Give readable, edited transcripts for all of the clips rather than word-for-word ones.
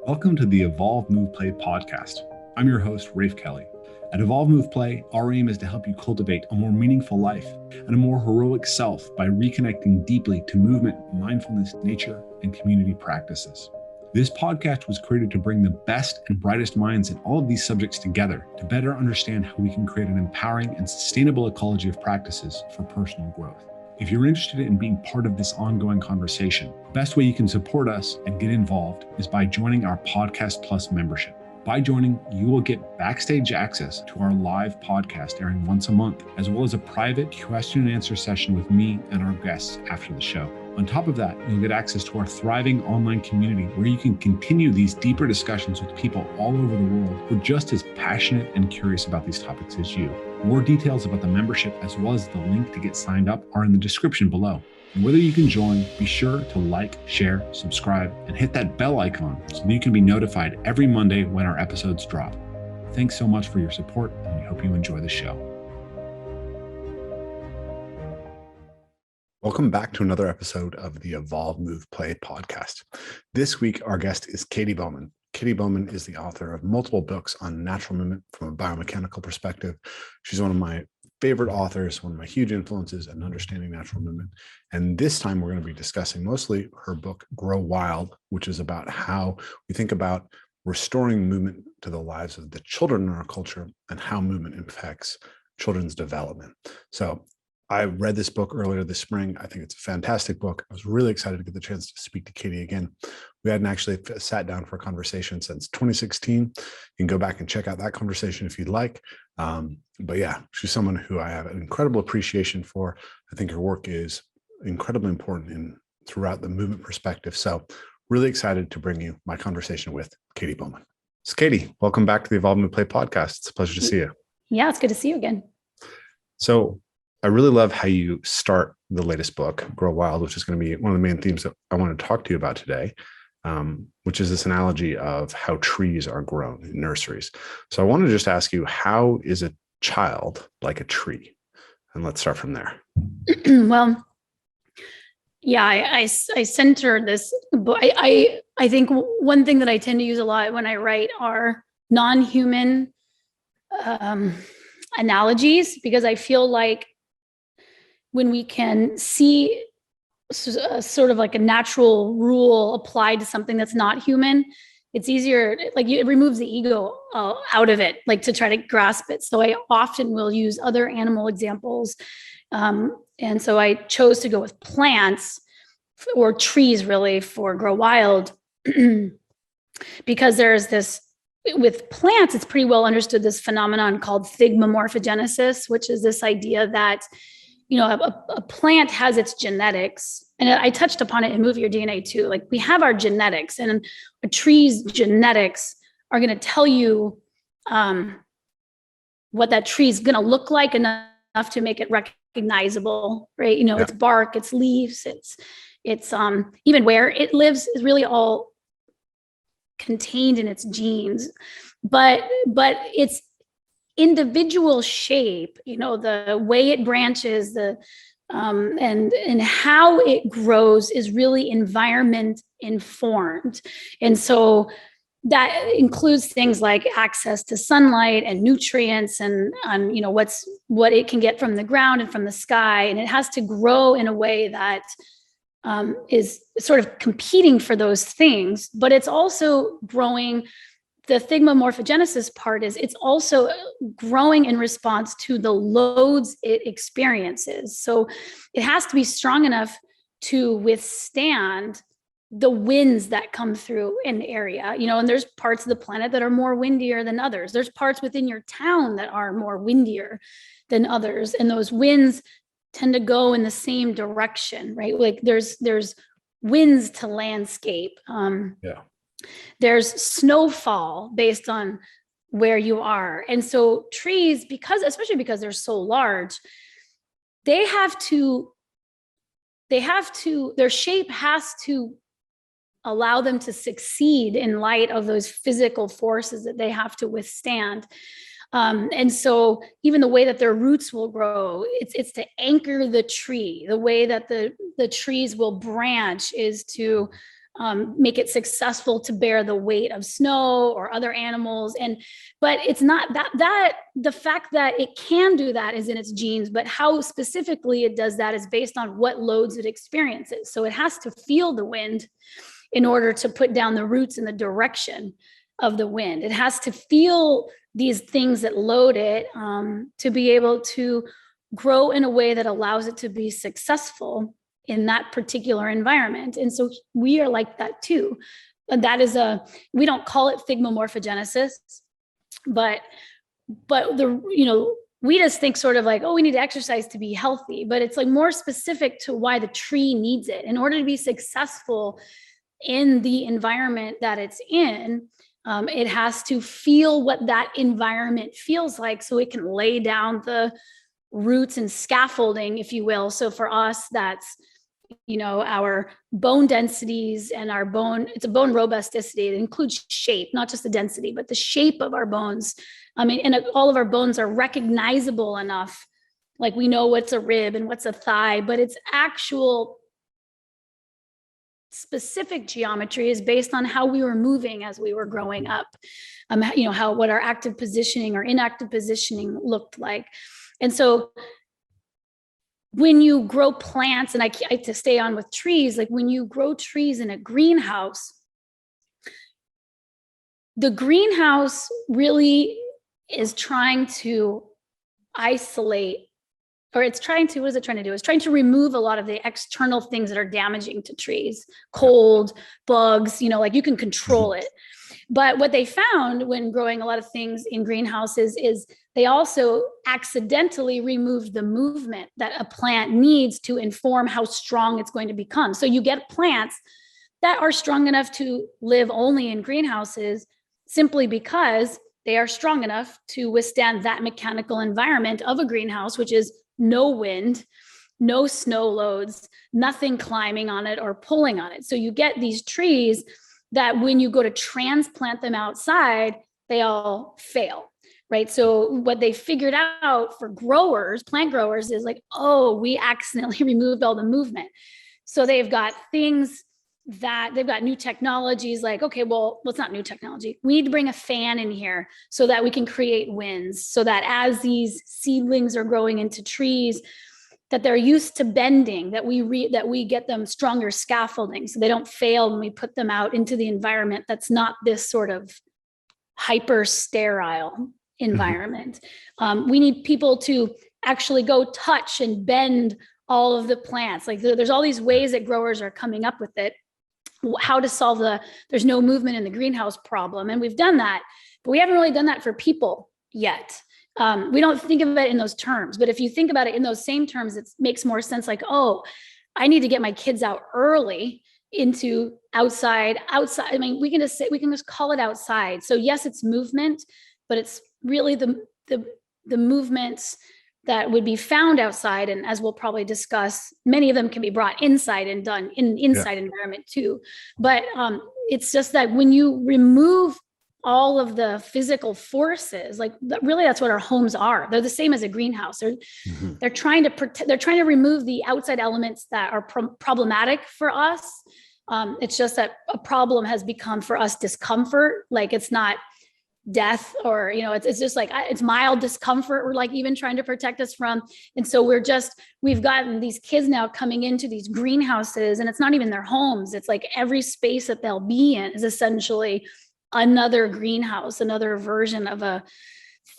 Welcome to the Evolve, Move, Play podcast. I'm your host, Rafe Kelley. At Evolve, Move, Play, our aim is to help you cultivate a more meaningful life and a more heroic self by reconnecting deeply to movement, mindfulness, nature, and community practices. This podcast was created to bring the best and brightest minds in all of these subjects together to better understand how we can create an empowering and sustainable ecology of practices for personal growth. If you're interested in being part of this ongoing conversation, the best way you can support us and get involved is by joining our Podcast Plus membership. By joining, you will get backstage access to our live podcast airing once a month, as well as a private question and answer session with me and our guests after the show. On top of that, you'll get access to our thriving online community where you can continue these deeper discussions with people all over the world who are just as passionate and curious about these topics as you. More details about the membership, as well as the link to get signed up, are in the description below. And whether you can join, be sure to like, share, subscribe, and hit that bell icon so that you can be notified every Monday when our episodes drop. Thanks so much for your support, and we hope you enjoy the show. Welcome back to another episode of the Evolve, Move, Play podcast. This week, our guest is Katy Bowman. Katy Bowman is the author of multiple books on natural movement from a biomechanical perspective. She's one of my favorite authors, one of my huge influences in understanding natural movement. And this time we're going to be discussing mostly her book, Grow Wild, which is about how we think about restoring movement to the lives of the children in our culture and how movement affects children's development. So I read this book earlier this spring. I think it's a fantastic book. I was really excited to get the chance to speak to Katy again. We hadn't actually sat down for a conversation since 2016. You can go back and check out that conversation if you'd like. But yeah, she's someone who I have an incredible appreciation for. I think her work is incredibly important throughout the movement perspective. So really excited to bring you my conversation with Katy Bowman. So Katy, welcome back to the Evolve and Play podcast. It's a pleasure to see you. Yeah, it's good to see you again. So I really love how you start the latest book, Grow Wild, which is going to be one of the main themes that I want to talk to you about today, which is this analogy of how trees are grown in nurseries. So I want to just ask you, how is a child like a tree? And let's start from there. Well, yeah, I center this book. I think one thing that I tend to use a lot when I write are non-human analogies, because I feel like when we can see sort of like a natural rule applied to something that's not human, it's easier, like it removes the ego out of it, like to try to grasp it. So I often will use other animal examples. And so I chose to go with plants or trees really for Grow Wild because there's this, with plants, it's pretty well understood, this phenomenon called thigmomorphogenesis, which is this idea that a plant has its genetics, and I touched upon it in Move Your DNA too. Like we have our genetics, and a tree's genetics are going to tell you what that tree is going to look like enough to make it recognizable, right? Its bark, its leaves, it's even where it lives is really all contained in its genes, but its individual shape, the way it branches, and how it grows is really environment informed. And so that includes things like access to sunlight and nutrients and what it can get from the ground and from the sky. And it has to grow in a way that is sort of competing for those things, but it's also growing. The thigmomorphogenesis part is it's also growing in response to the loads it experiences. So it has to be strong enough to withstand the winds that come through an area, and there's parts of the planet that are more windier than others. There's parts within your town that are more windier than others. And those winds tend to go in the same direction, right? Like there's winds to landscape. There's snowfall based on where you are. And so trees, especially because they're so large, their shape has to allow them to succeed in light of those physical forces that they have to withstand. And so even the way that their roots will grow, it's to anchor the tree. The way that the trees will branch is to make it successful to bear the weight of snow or other animals. But it's not that the fact that it can do that is in its genes, but how specifically it does that is based on what loads it experiences. So it has to feel the wind in order to put down the roots in the direction of the wind. It has to feel these things that load it to be able to grow in a way that allows it to be successful in that particular environment. And so we are like that too. And that is we don't call it thigmomorphogenesis, but we just think sort of like, oh, we need to exercise to be healthy, but it's like more specific to why the tree needs it in order to be successful in the environment that it's in. It has to feel what that environment feels like so it can lay down the roots and scaffolding, if you will. So for us, that's, our bone densities and it's a bone robusticity. It includes shape, not just the density, but the shape of our bones. And all of our bones are recognizable enough. Like we know what's a rib and what's a thigh, but its actual specific geometry is based on how we were moving as we were growing up. What our active positioning or inactive positioning looked like. And so when you grow plants, and I to stay on with trees, like when you grow trees in a greenhouse, the greenhouse really is trying to isolate, or it's trying to, what is it trying to do? It's trying to remove a lot of the external things that are damaging to trees, cold, bugs, like you can control it. But what they found when growing a lot of things in greenhouses is they also accidentally removed the movement that a plant needs to inform how strong it's going to become. So you get plants that are strong enough to live only in greenhouses simply because they are strong enough to withstand that mechanical environment of a greenhouse, which is no wind, no snow loads, nothing climbing on it or pulling on it. So you get these trees that when you go to transplant them outside, they all fail, right? So what they figured out for plant growers is like, oh, we accidentally removed all the movement. So they've got new technologies like, okay, well, it's not new technology. We need to bring a fan in here so that we can create winds, so that as these seedlings are growing into trees, that they're used to bending, that we get them stronger scaffolding so they don't fail when we put them out into the environment that's not this sort of hyper sterile environment. We need people to actually go touch and bend all of the plants. Like there's all these ways that growers are coming up with it, how to solve there's no movement in the greenhouse problem. And we've done that, but we haven't really done that for people yet. We don't think of it in those terms, but if you think about it in those same terms, it makes more sense. Like, oh, I need to get my kids out early into outside. I mean, we can just call it outside. So yes, it's movement, but it's really the movements that would be found outside. And as we'll probably discuss, many of them can be brought inside and done in inside environment too. But it's just that when you remove all of the physical forces, like really that's what our homes are. They're the same as a greenhouse. They're trying to protect, they're trying to remove the outside elements that are problematic for us. It's just that a problem has become for us discomfort. Like it's not death or, it's just like, it's mild discomfort. We're like even trying to protect us from. And so we've gotten these kids now coming into these greenhouses, and it's not even their homes. It's like every space that they'll be in is essentially another greenhouse, another version of a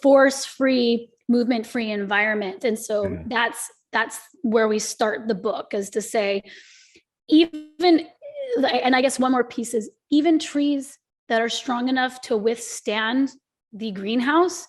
force-free, movement-free environment. And so that's where we start the book, is to say, and I guess one more piece is even trees that are strong enough to withstand the greenhouse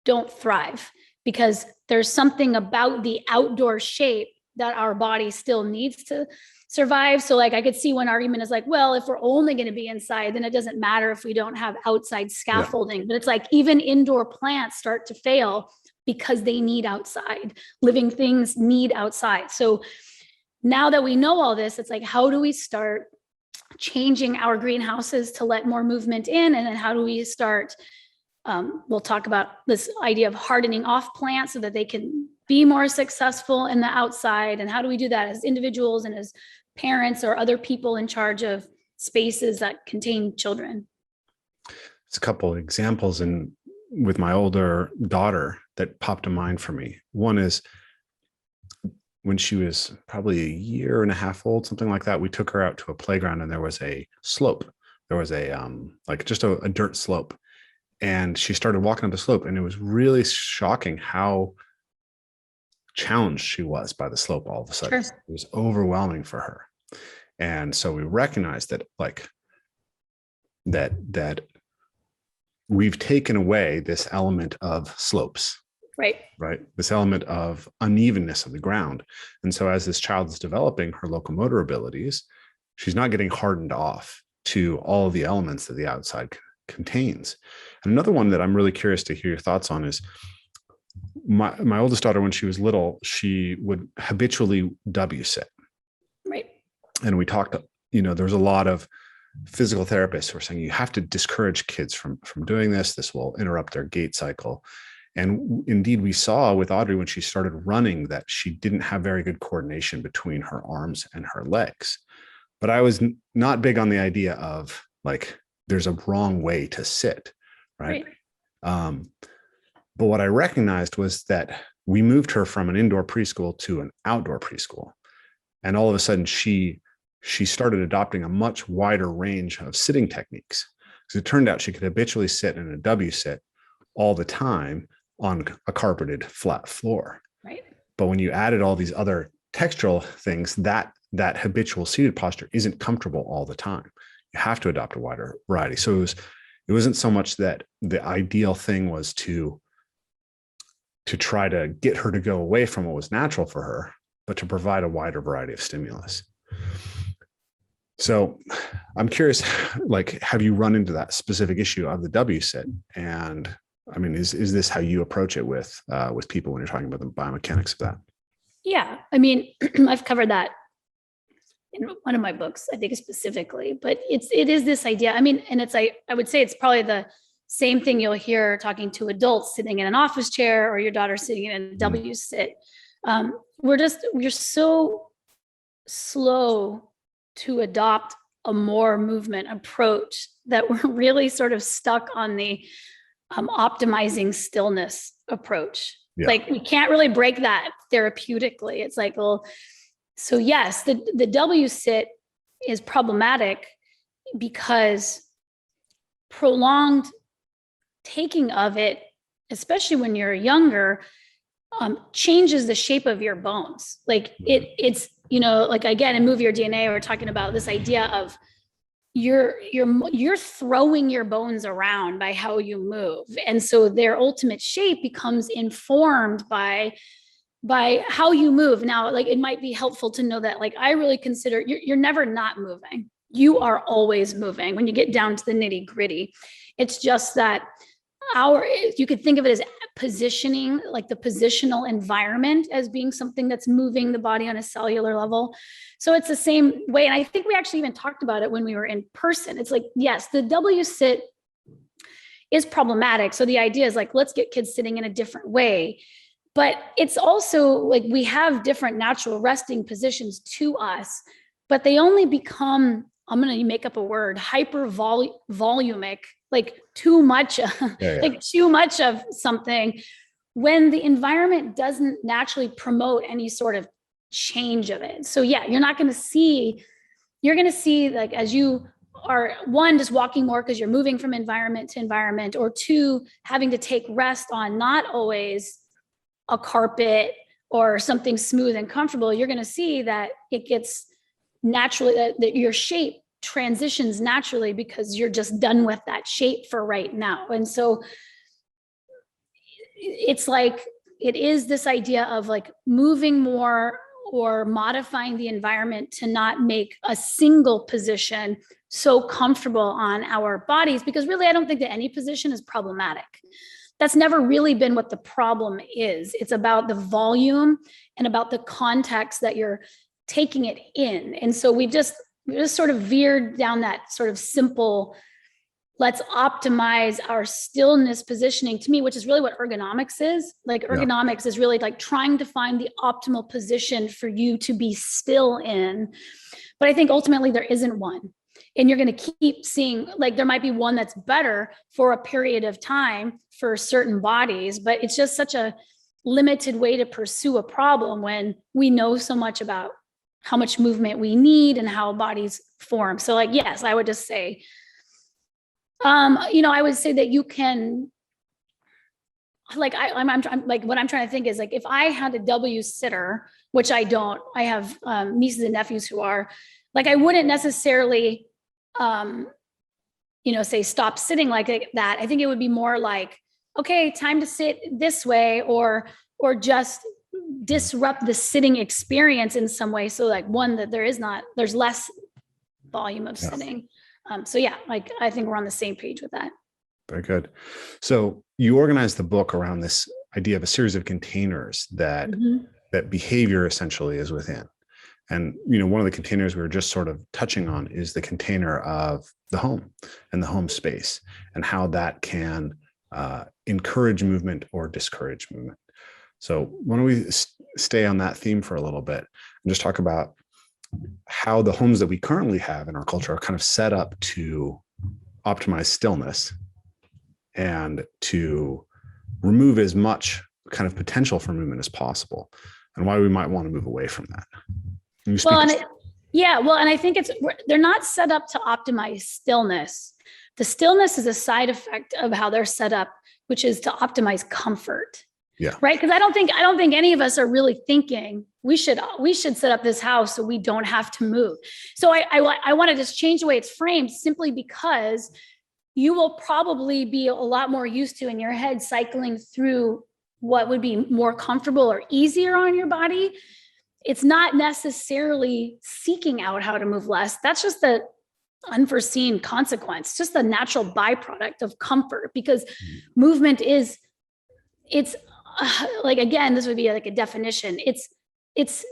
don't thrive, because there's something about the outdoor shape that our body still needs to survive. So like I could see one argument is like, well, if we're only going to be inside, then it doesn't matter if we don't have outside scaffolding. But it's like even indoor plants start to fail because they need outside. Living things need outside. So now that we know all this, it's like, how do we start changing our greenhouses to let more movement in? And then how do we start, we'll talk about this idea of hardening off plants so that they can be more successful in the outside. And how do we do that as individuals and as parents or other people in charge of spaces that contain children. It's a couple of examples with my older daughter that popped to mind for me. One is when she was probably a year and a half old, something like that. We took her out to a playground and there was a slope. There was a like just a dirt slope, and she started walking up the slope, and it was really shocking how challenged she was by the slope all of a sudden. Sure. It was overwhelming for her. And so we recognized that that we've taken away this element of slopes, right? This element of unevenness of the ground. And so as this child is developing her locomotor abilities, she's not getting hardened off to all of the elements that the outside contains. And another one that I'm really curious to hear your thoughts on is my oldest daughter, when she was little, she would habitually W sit. Right. And we talked, there was a lot of physical therapists who were saying you have to discourage kids from doing this. This will interrupt their gait cycle. And indeed, we saw with Audrey when she started running that she didn't have very good coordination between her arms and her legs. But I was not big on the idea of like, there's a wrong way to sit, right? But what I recognized was that we moved her from an indoor preschool to an outdoor preschool. And all of a sudden she started adopting a much wider range of sitting techniques. Because it turned out she could habitually sit in a W sit all the time on a carpeted flat floor. Right. But when you added all these other textural things, that habitual seated posture isn't comfortable all the time. You have to adopt a wider variety. So it wasn't so much that the ideal thing was to try to get her to go away from what was natural for her, but to provide a wider variety of stimulus. So I'm curious, like, have you run into that specific issue of the W sit? And I mean, is this how you approach it with people when you're talking about the biomechanics of that? Yeah. I mean, I've covered that in one of my books, I think specifically, but it is this idea. I mean, and I would say it's probably the same thing you'll hear talking to adults sitting in an office chair or your daughter sitting in a W sit. We're so slow to adopt a more movement approach that we're really sort of stuck on the optimizing stillness approach. Yeah. Like we can't really break that therapeutically. It's like, well, so yes, the W sit is problematic because prolonged taking of it, especially when you're younger, changes the shape of your bones. Like it's, like again, in Move Your DNA, we're talking about this idea of you're throwing your bones around by how you move. And so their ultimate shape becomes informed by how you move. Now, like, it might be helpful to know that, like, I really consider you're never not moving. You are always moving when you get down to the nitty gritty. It's just that you could think of it as positioning, like the positional environment as being something that's moving the body on a cellular level. So it's the same way. And I think we actually even talked about it when we were in person. It's like, yes, the W sit is problematic. So the idea is like, let's get kids sitting in a different way. But it's also like we have different natural resting positions to us, but they only become, I'm going to make up a word, hypervolumic, like too much, like too much of something when the environment doesn't naturally promote any sort of change of it. So yeah, you're going to see like, as you are, one, just walking more because you're moving from environment to environment, or two, having to take rest on not always a carpet or something smooth and comfortable, you're going to see that it gets naturally, that your shape transitions naturally because you're just done with that shape for right now. And so it's like, it is this idea of like moving more or modifying the environment to not make a single position so comfortable on our bodies, because really, I don't think that any position is problematic. That's never really been what the problem is. It's about the volume and about the context that you're taking it in. And so we just sort of veered down that sort of simple, let's optimize our stillness positioning, to me, which is really what ergonomics is. Like ergonomics is really like trying to find the optimal position for you to be still in. But I think ultimately there isn't one. and you're going to keep seeing, like, there might be one that's better for a period of time for certain bodies, but it's just such a limited way to pursue a problem when we know so much about how much movement we need and how bodies form. So, like, yes, I would just say, I would say that you can, like, I'm like, what I'm trying to think is, like, if I had a W sitter, which I don't, I have nieces and nephews who are, like, I wouldn't necessarily, say stop sitting like that. I think it would be more like, okay, time to sit this way, or just disrupt the sitting experience in some way. So, like, one, that there's less volume of sitting. So yeah, like, I think we're on the same page with that. Very good. So you organized the book around this idea of a series of containers that that behavior essentially is within. And, one of the containers we were just sort of touching on is the container of the home and the home space, and how that can encourage movement or discourage movement. So why don't we stay on that theme for a little bit and just talk about how the homes that we currently have in our culture are kind of set up to optimize stillness and to remove as much kind of potential for movement as possible, and why we might want to move away from that. And I think they're not set up to optimize stillness. The stillness is a side effect of how they're set up, which is to optimize comfort. Yeah. Right. Because I don't think any of us are really thinking we should set up this house so we don't have to move. So I want to just change the way it's framed, simply because you will probably be a lot more used to, in your head, cycling through what would be more comfortable or easier on your body. It's not necessarily seeking out how to move less. That's just the unforeseen consequence, just the natural byproduct of comfort, because movement it's like, again, this would be like a definition. It's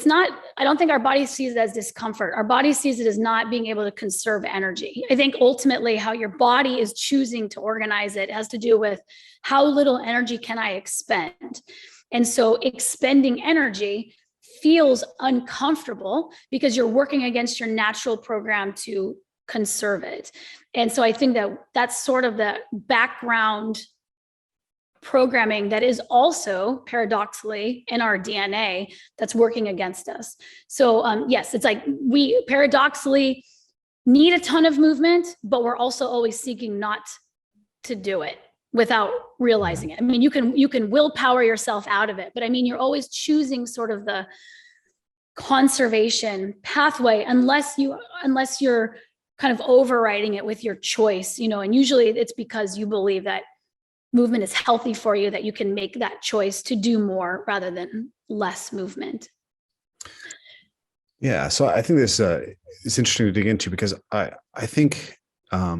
not, I don't think our body sees it as discomfort. Our body sees it as not being able to conserve energy. I think ultimately how your body is choosing to organize it has to do with how little energy can I expend. And so expending energy feels uncomfortable because you're working against your natural program to conserve it. And so I think that that's sort of the background programming that is also paradoxically in our DNA that's working against us. So yes, it's like we paradoxically need a ton of movement, but we're also always seeking not to do it without realizing it. I mean, you can willpower yourself out of it, but I mean, you're always choosing sort of the conservation pathway unless you're kind of overriding it with your choice, and usually it's because you believe that movement is healthy for you, that you can make that choice to do more rather than less movement. Yeah. So I think this is interesting to dig into, because I think I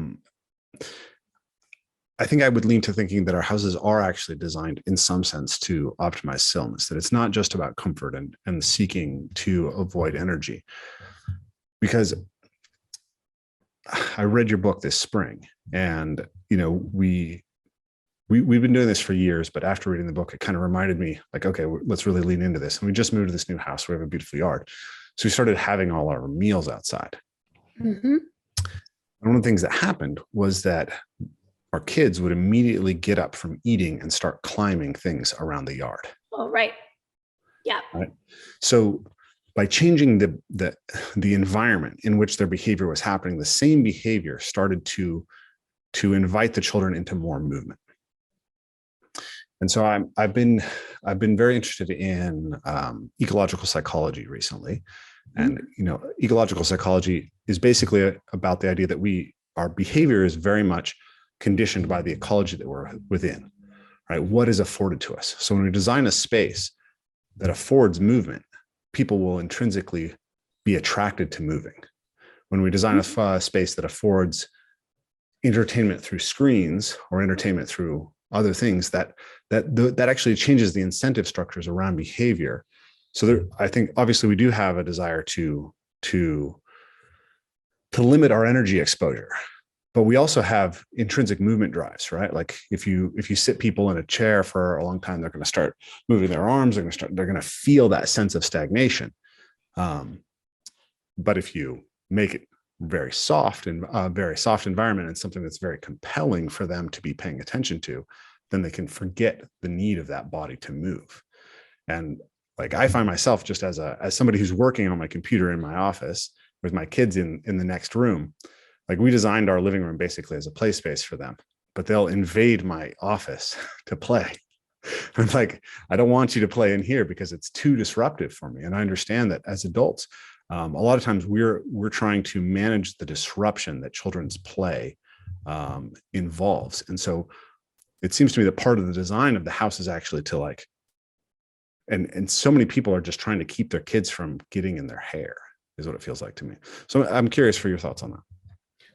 would lean to thinking that our houses are actually designed in some sense to optimize stillness, that it's not just about comfort and seeking to avoid energy. Because I read your book this spring, and, we've been doing this for years, but after reading the book, it kind of reminded me, like, okay, let's really lean into this. And we just moved to this new house. We have a beautiful yard. So we started having all our meals outside. Mm-hmm. And one of the things that happened was that our kids would immediately get up from eating and start climbing things around the yard. Oh, right. Yeah. Right. So by changing the environment in which their behavior was happening, the same behavior started to invite the children into more movement. And so I've been very interested in ecological psychology recently. And, ecological psychology is basically about the idea that our behavior is very much conditioned by the ecology that we're within, right? What is afforded to us. So when we design a space that affords movement, people will intrinsically be attracted to moving. When we design a space that affords entertainment through screens or entertainment through other things, that actually changes the incentive structures around behavior. So I think obviously we do have a desire to limit our energy exposure, but we also have intrinsic movement drives, right? Like if you sit people in a chair for a long time, they're going to start moving their arms. They're going to feel that sense of stagnation. But if you make it very soft and very soft environment and something that's very compelling for them to be paying attention to, then they can forget the need of that body to move. And like, I find myself just as somebody who's working on my computer in my office with my kids in the next room, like we designed our living room basically as a play space for them, but they'll invade my office to play. I'm like, I don't want you to play in here because it's too disruptive for me. And I understand that as adults, a lot of times we're trying to manage the disruption that children's play involves. And so it seems to me that part of the design of the house is actually to like, and so many people are just trying to keep their kids from getting in their hair, is what it feels like to me. So I'm curious for your thoughts on that.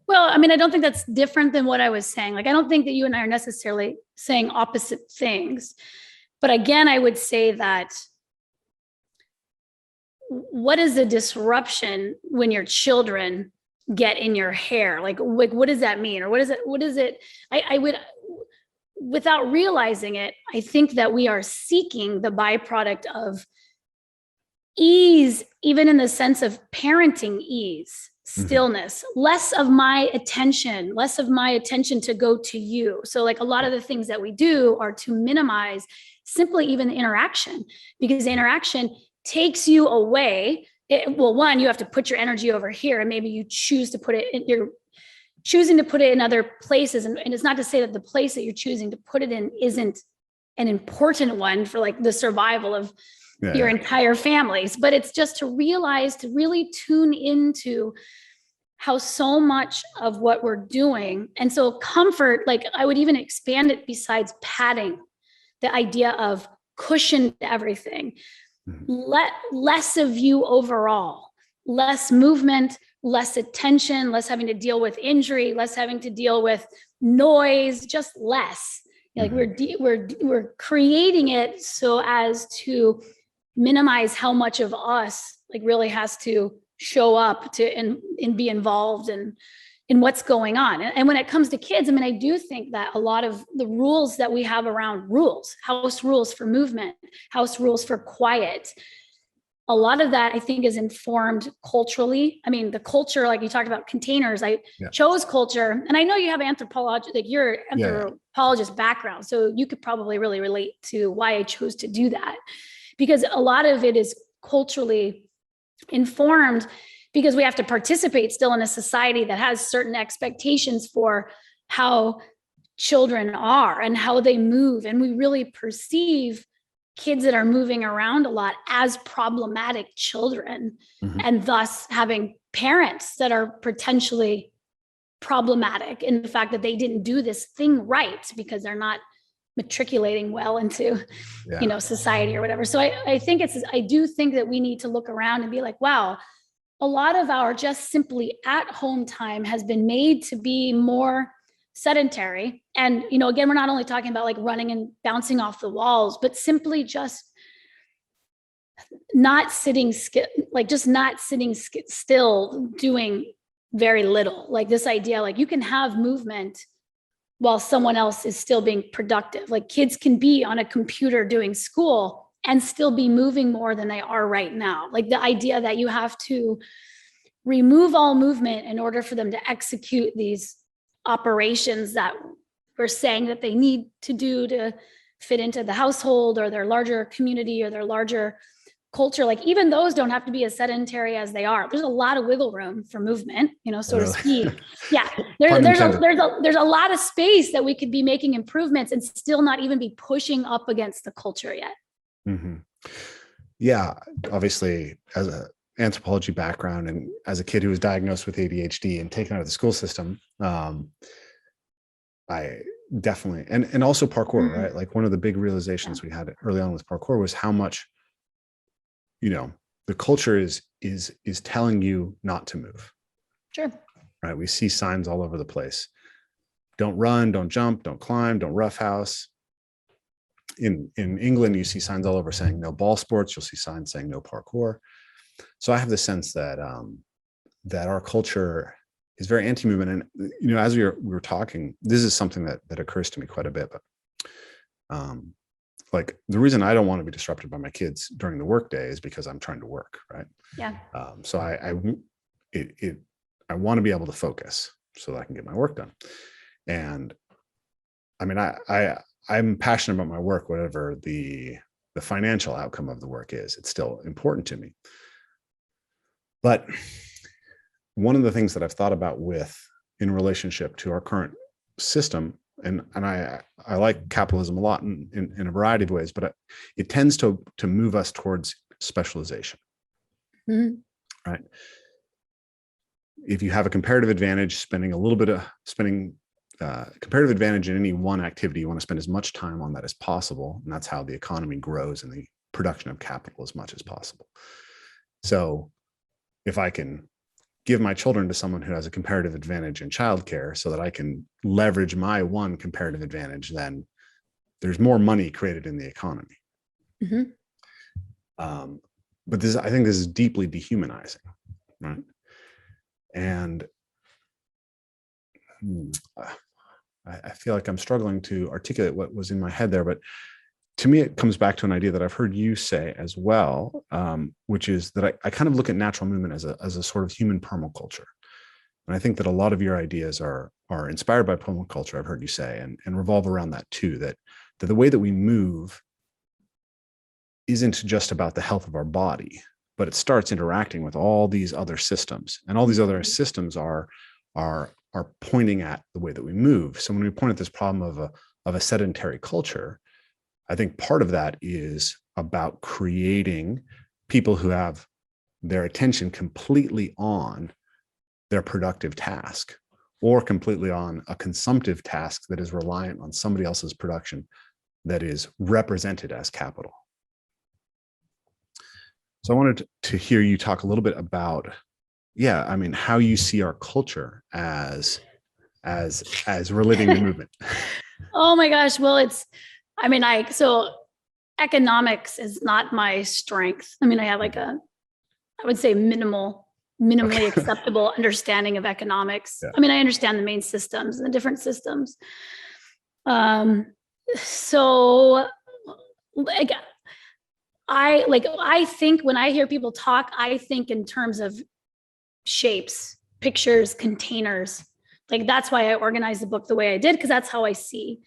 Well, I mean, I don't think that's different than what I was saying. Like, I don't think that you and I are necessarily saying opposite things. But again, I would say that what is the disruption when your children get in your hair? Like what does that mean? Or what is it? I would, without realizing it, I think that we are seeking the byproduct of ease, even in the sense of parenting ease, stillness, less of my attention to go to you. So like a lot of the things that we do are to minimize simply even the interaction, because the interaction takes you away. One, you have to put your energy over here, and maybe you choose to put it in, you're choosing to put it in other places. And it's not to say that the place that you're choosing to put it in isn't an important one for like the survival of your entire families, but it's just to realize, to really tune into how so much of what we're doing. And so comfort, like I would even expand it besides padding, the idea of cushion everything, less of you overall, less movement, less attention, less having to deal with injury, less having to deal with noise, just less. Like we're creating it so as to minimize how much of us like really has to show up to and be involved in what's going on. And when it comes to kids, I mean, I do think that a lot of the rules that we have around house rules for movement, house rules for quiet, a lot of that I think is informed culturally. I mean, the culture, like you talked about containers, I chose culture, and I know you have anthropology, like your anthropologist background. So you could probably really relate to why I chose to do that, because a lot of it is culturally informed, because we have to participate still in a society that has certain expectations for how children are and how they move. And we really perceive kids that are moving around a lot as problematic children, and thus having parents that are potentially problematic in the fact that they didn't do this thing right because they're not matriculating well into society or whatever. So I do think that we need to look around and be like, wow, a lot of our just simply at home time has been made to be more sedentary. And, again, we're not only talking about like running and bouncing off the walls, but simply just not sitting still, doing very little. Like this idea, like you can have movement while someone else is still being productive. Like kids can be on a computer doing school and still be moving more than they are right now. Like the idea that you have to remove all movement in order for them to execute these operations that we're saying that they need to do to fit into the household or their larger community or their larger culture. Like even those don't have to be as sedentary as they are. There's a lot of wiggle room for movement, so to speak. Yeah. There's a lot of space that we could be making improvements and still not even be pushing up against the culture yet. Yeah. Obviously, as an anthropology background and as a kid who was diagnosed with ADHD and taken out of the school system, I definitely, and also parkour, right? Like one of the big realizations we had early on with parkour was how much, the culture is telling you not to move. Sure. Right. We see signs all over the place. Don't run, don't jump, don't climb, don't roughhouse. In England, you see signs all over saying no ball sports. You'll see signs saying no parkour. So I have the sense that that our culture is very anti-movement. And as we were talking, this is something that occurs to me quite a bit. But like the reason I don't want to be disrupted by my kids during the workday is because I'm trying to work, right? Yeah. So want to be able to focus so that I can get my work done. And I mean, I'm passionate about my work, whatever the financial outcome of the work is. It's still important to me. But one of the things that I've thought about in relationship to our current system, and I like capitalism a lot in a variety of ways, but it tends to move us towards specialization. Mm-hmm. Right? If you have a comparative advantage, comparative advantage in any one activity, you want to spend as much time on that as possible. And that's how the economy grows and the production of capital as much as possible. So if I can give my children to someone who has a comparative advantage in childcare so that I can leverage my one comparative advantage, then there's more money created in the economy. Mm-hmm. But I think this is deeply dehumanizing, right? And I feel like I'm struggling to articulate what was in my head there, but to me, it comes back to an idea that I've heard you say as well, which is that I kind of look at natural movement as a sort of human permaculture. And I think that a lot of your ideas are inspired by permaculture, I've heard you say, and revolve around that too, that the way that we move isn't just about the health of our body, but it starts interacting with all these other systems. And all these other systems are pointing at the way that we move. So when we point at this problem of a sedentary culture, I think part of that is about creating people who have their attention completely on their productive task or completely on a consumptive task that is reliant on somebody else's production that is represented as capital. So I wanted to hear you talk a little bit about, how you see our culture as relating to movement. Oh my gosh. Well, so economics is not my strength. I mean, I have I would say minimally acceptable understanding of economics. Yeah. I mean, I understand the main systems and the different systems. I think when I hear people talk, I think in terms of shapes, pictures, containers. That's why I organized the book the way I did, because that's how I see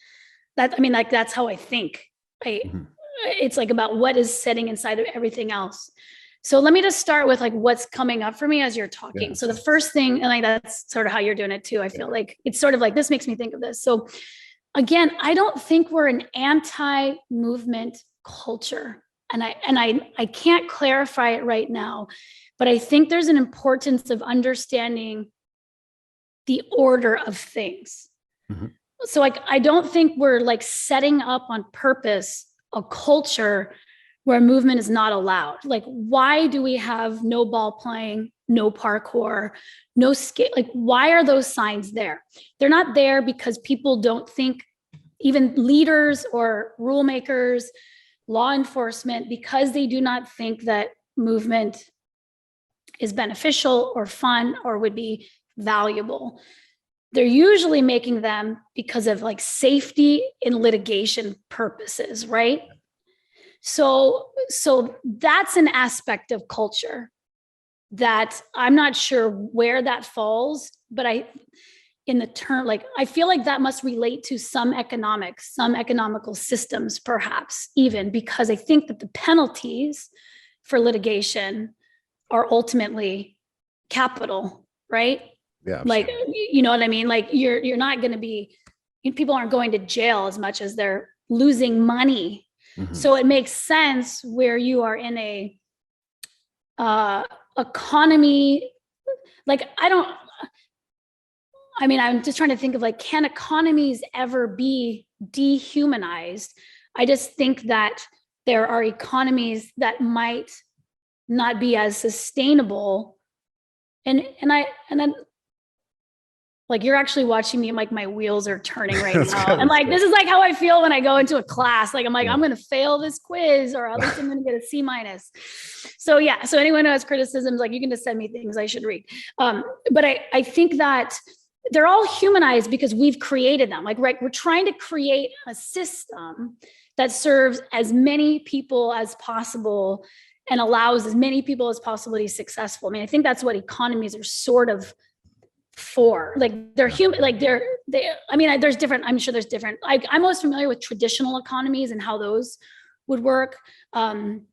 that. I mean, that's how I think. It's about what is sitting inside of everything else. So let me just start with what's coming up for me as you're talking. Yeah. So the first thing, and that's sort of how you're doing it too. I feel like it's sort of this makes me think of this. So again, I don't think we're an anti-movement culture. And I can't clarify it right now, but I think there's an importance of understanding the order of things. Mm-hmm. So I don't think we're setting up on purpose a culture where movement is not allowed. Why do we have no ball playing, no parkour, no skate? Why are those signs there? They're not there because people don't think, even leaders or rule makers, law enforcement, because they do not think that movement is beneficial or fun or would be valuable. They're usually making them because of safety and litigation purposes, right? So that's an aspect of culture that I'm not sure where that falls, but I feel like that must relate to some economical systems, perhaps even, because I think that the penalties for litigation are ultimately capital, right? Yeah. You know what I mean? You're not going to be, people aren't going to jail as much as they're losing money. Mm-hmm. So it makes sense where you are in a economy. I'm just trying to think of can economies ever be dehumanized? I just think that there are economies that might not be as sustainable. And then you're actually watching me, my wheels are turning right now. And this is how I feel when I go into a class. I'm going to fail this quiz, or at least I'm going to get a C-. So yeah. So anyone who has criticisms, you can just send me things I should read. But I think that they're all humanized because we've created them. We're trying to create a system that serves as many people as possible and allows as many people as possible to be successful. I mean, I think that's what economies are sort of for. Like they're human, like I mean, there's different, I'm sure there's different, I'm most familiar with traditional economies and how those would work. And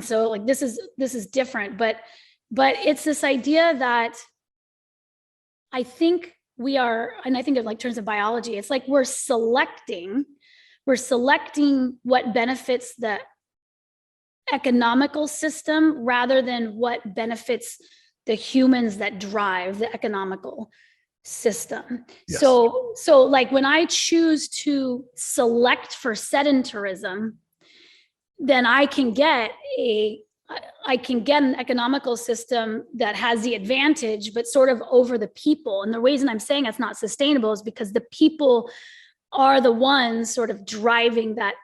so like, this is different, but it's this idea that I think we are, and I think of like terms of biology, it's like we're selecting what benefits the economical system rather than what benefits the humans that drive the economical system. Yes. So like when I choose to select for sedentarism, then I can get an economical system that has the advantage, but sort of over the people. And the reason I'm saying it's not sustainable is because the people are the ones sort of driving that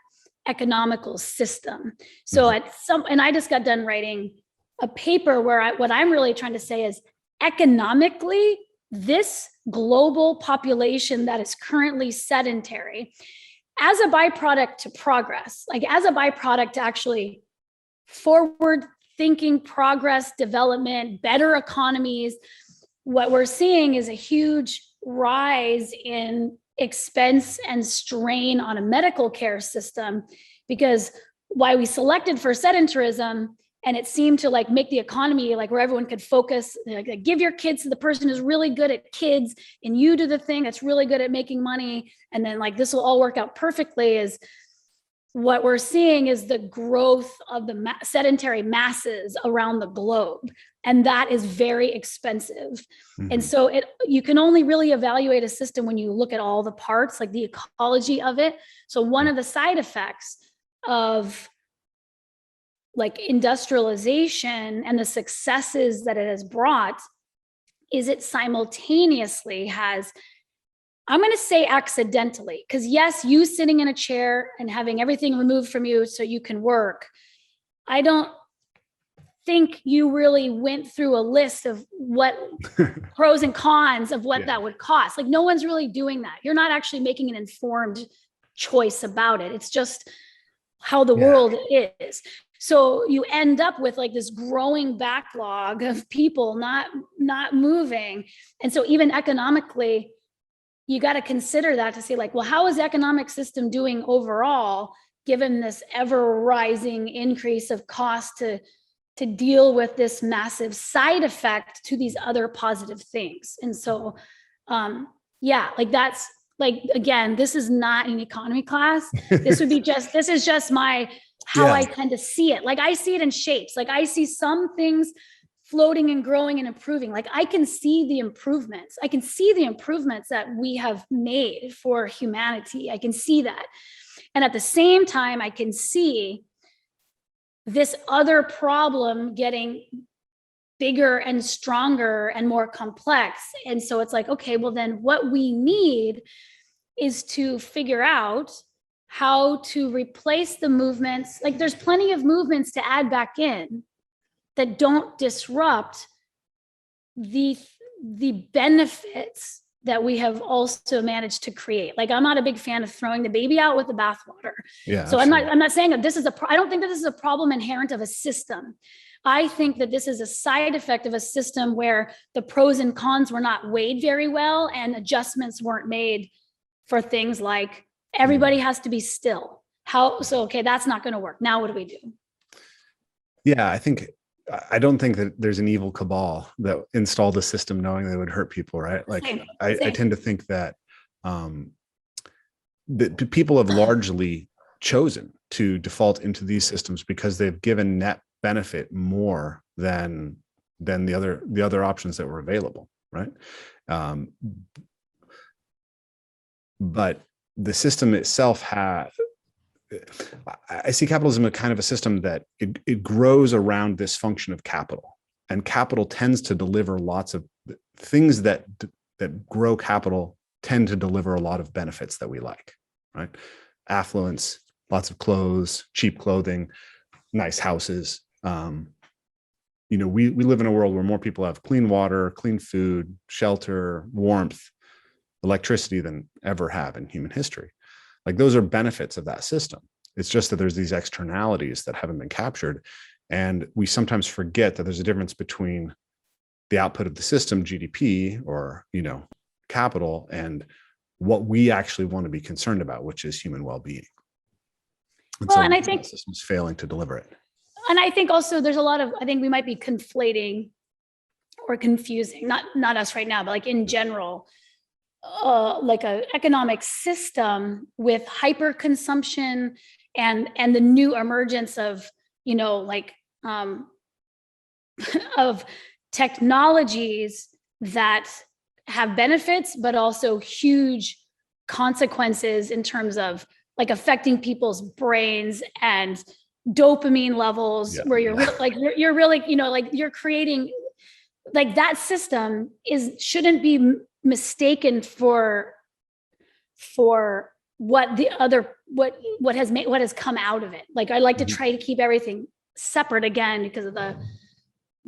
economical system. So and I just got done writing a paper where what I'm really trying to say is economically, this global population that is currently sedentary, as a byproduct to progress, like as a byproduct to actually forward thinking, progress, development, better economies, what we're seeing is a huge rise in expense and strain on a medical care system, because why we selected for sedentarism, and it seemed to like make the economy like where everyone could focus, like give your kids to the person who's really good at kids and you do the thing that's really good at making money. And then like, this will all work out perfectly. Is what we're seeing is the growth of the sedentary masses around the globe. And that is very expensive. And so you can only really evaluate a system when you look at all the parts, like the ecology of it. So one of the side effects of like industrialization and the successes that it has brought is it simultaneously has, I'm going to say accidentally, because yes, you sitting in a chair and having everything removed from you so you can work, I don't think you really went through a list of what pros and cons of what that would cost. Like no one's really doing that. You're not actually making an informed choice about it. It's just how the world is. So you end up with like this growing backlog of people not moving. And so even economically, you got to consider that to say like, well, how is the economic system doing overall, given this ever rising increase of cost to deal with this massive side effect to these other positive things. And so, like that's like, again, this is not an economy class. This is just how I tend to see it. Like I see it in shapes. Like I see some things floating and growing and improving. Like I can see the improvements. I can see the improvements that we have made for humanity. I can see that. And at the same time, I can see this other problem getting bigger and stronger and more complex. And so it's like, okay, well then what we need is to figure out how to replace the movements. Like there's plenty of movements to add back in that don't disrupt the benefits that we have also managed to create. Like I'm not a big fan of throwing the baby out with the bathwater. Yeah. So absolutely. I'm not saying that this is I don't think that this is a problem inherent of a system. I think that this is a side effect of a system where the pros and cons were not weighed very well and adjustments weren't made for things like everybody has to be still. Okay, that's not going to work. Now what do we do? Yeah, I don't think that there's an evil cabal that installed a system knowing they would hurt people, right? Like Same. I tend to think that that people have largely chosen to default into these systems because they've given net benefit more than the other options that were available, right? But the system itself I see capitalism as kind of a system that it grows around this function of capital, and capital tends to deliver lots of things that grow capital tend to deliver a lot of benefits that we like, right? Affluence, lots of clothes, cheap clothing, nice houses. We live in a world where more people have clean water, clean food, shelter, warmth, electricity than ever have in human history. Like those are benefits of that system. It's just that there's these externalities that haven't been captured. And we sometimes forget that there's a difference between the output of the system, GDP, or, capital, and what we actually want to be concerned about, which is human well-being. And I think the system's failing to deliver it. And I think also there's I think we might be conflating or confusing, not us right now, but like in general, like an economic system with hyperconsumption and the new emergence of, of technologies that have benefits, but also huge consequences in terms of like affecting people's brains and dopamine levels, where you're really, you're creating, like, that system shouldn't be mistaken for what has come out of it. Like, I like to try to keep everything separate, again, because of the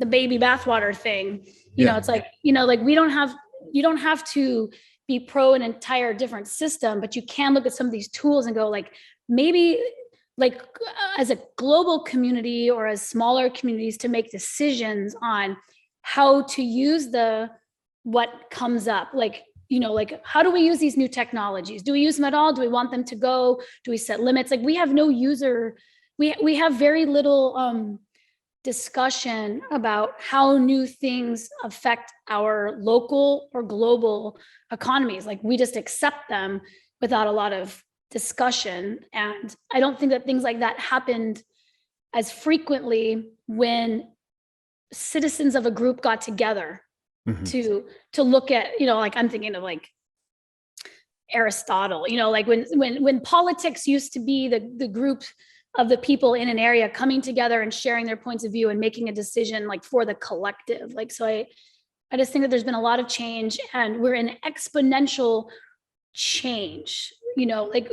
baby bathwater thing. It's like, like you don't have to be pro an entire different system, but you can look at some of these tools and go, like, maybe like as a global community or as smaller communities, to make decisions on how to use what comes up. Like, like, how do we use these new technologies? Do we use them at all? Do we want them to go? Do we set limits? Like, we have no we have very little discussion about how new things affect our local or global economies. Like, we just accept them without a lot of discussion. And I don't think that things like that happened as frequently when citizens of a group got together to look at, like, I'm thinking of like Aristotle, like when politics used to be the group of the people in an area coming together and sharing their points of view and making a decision, like, for the collective. Like, so I just think that there's been a lot of change, and we're in exponential change. Like,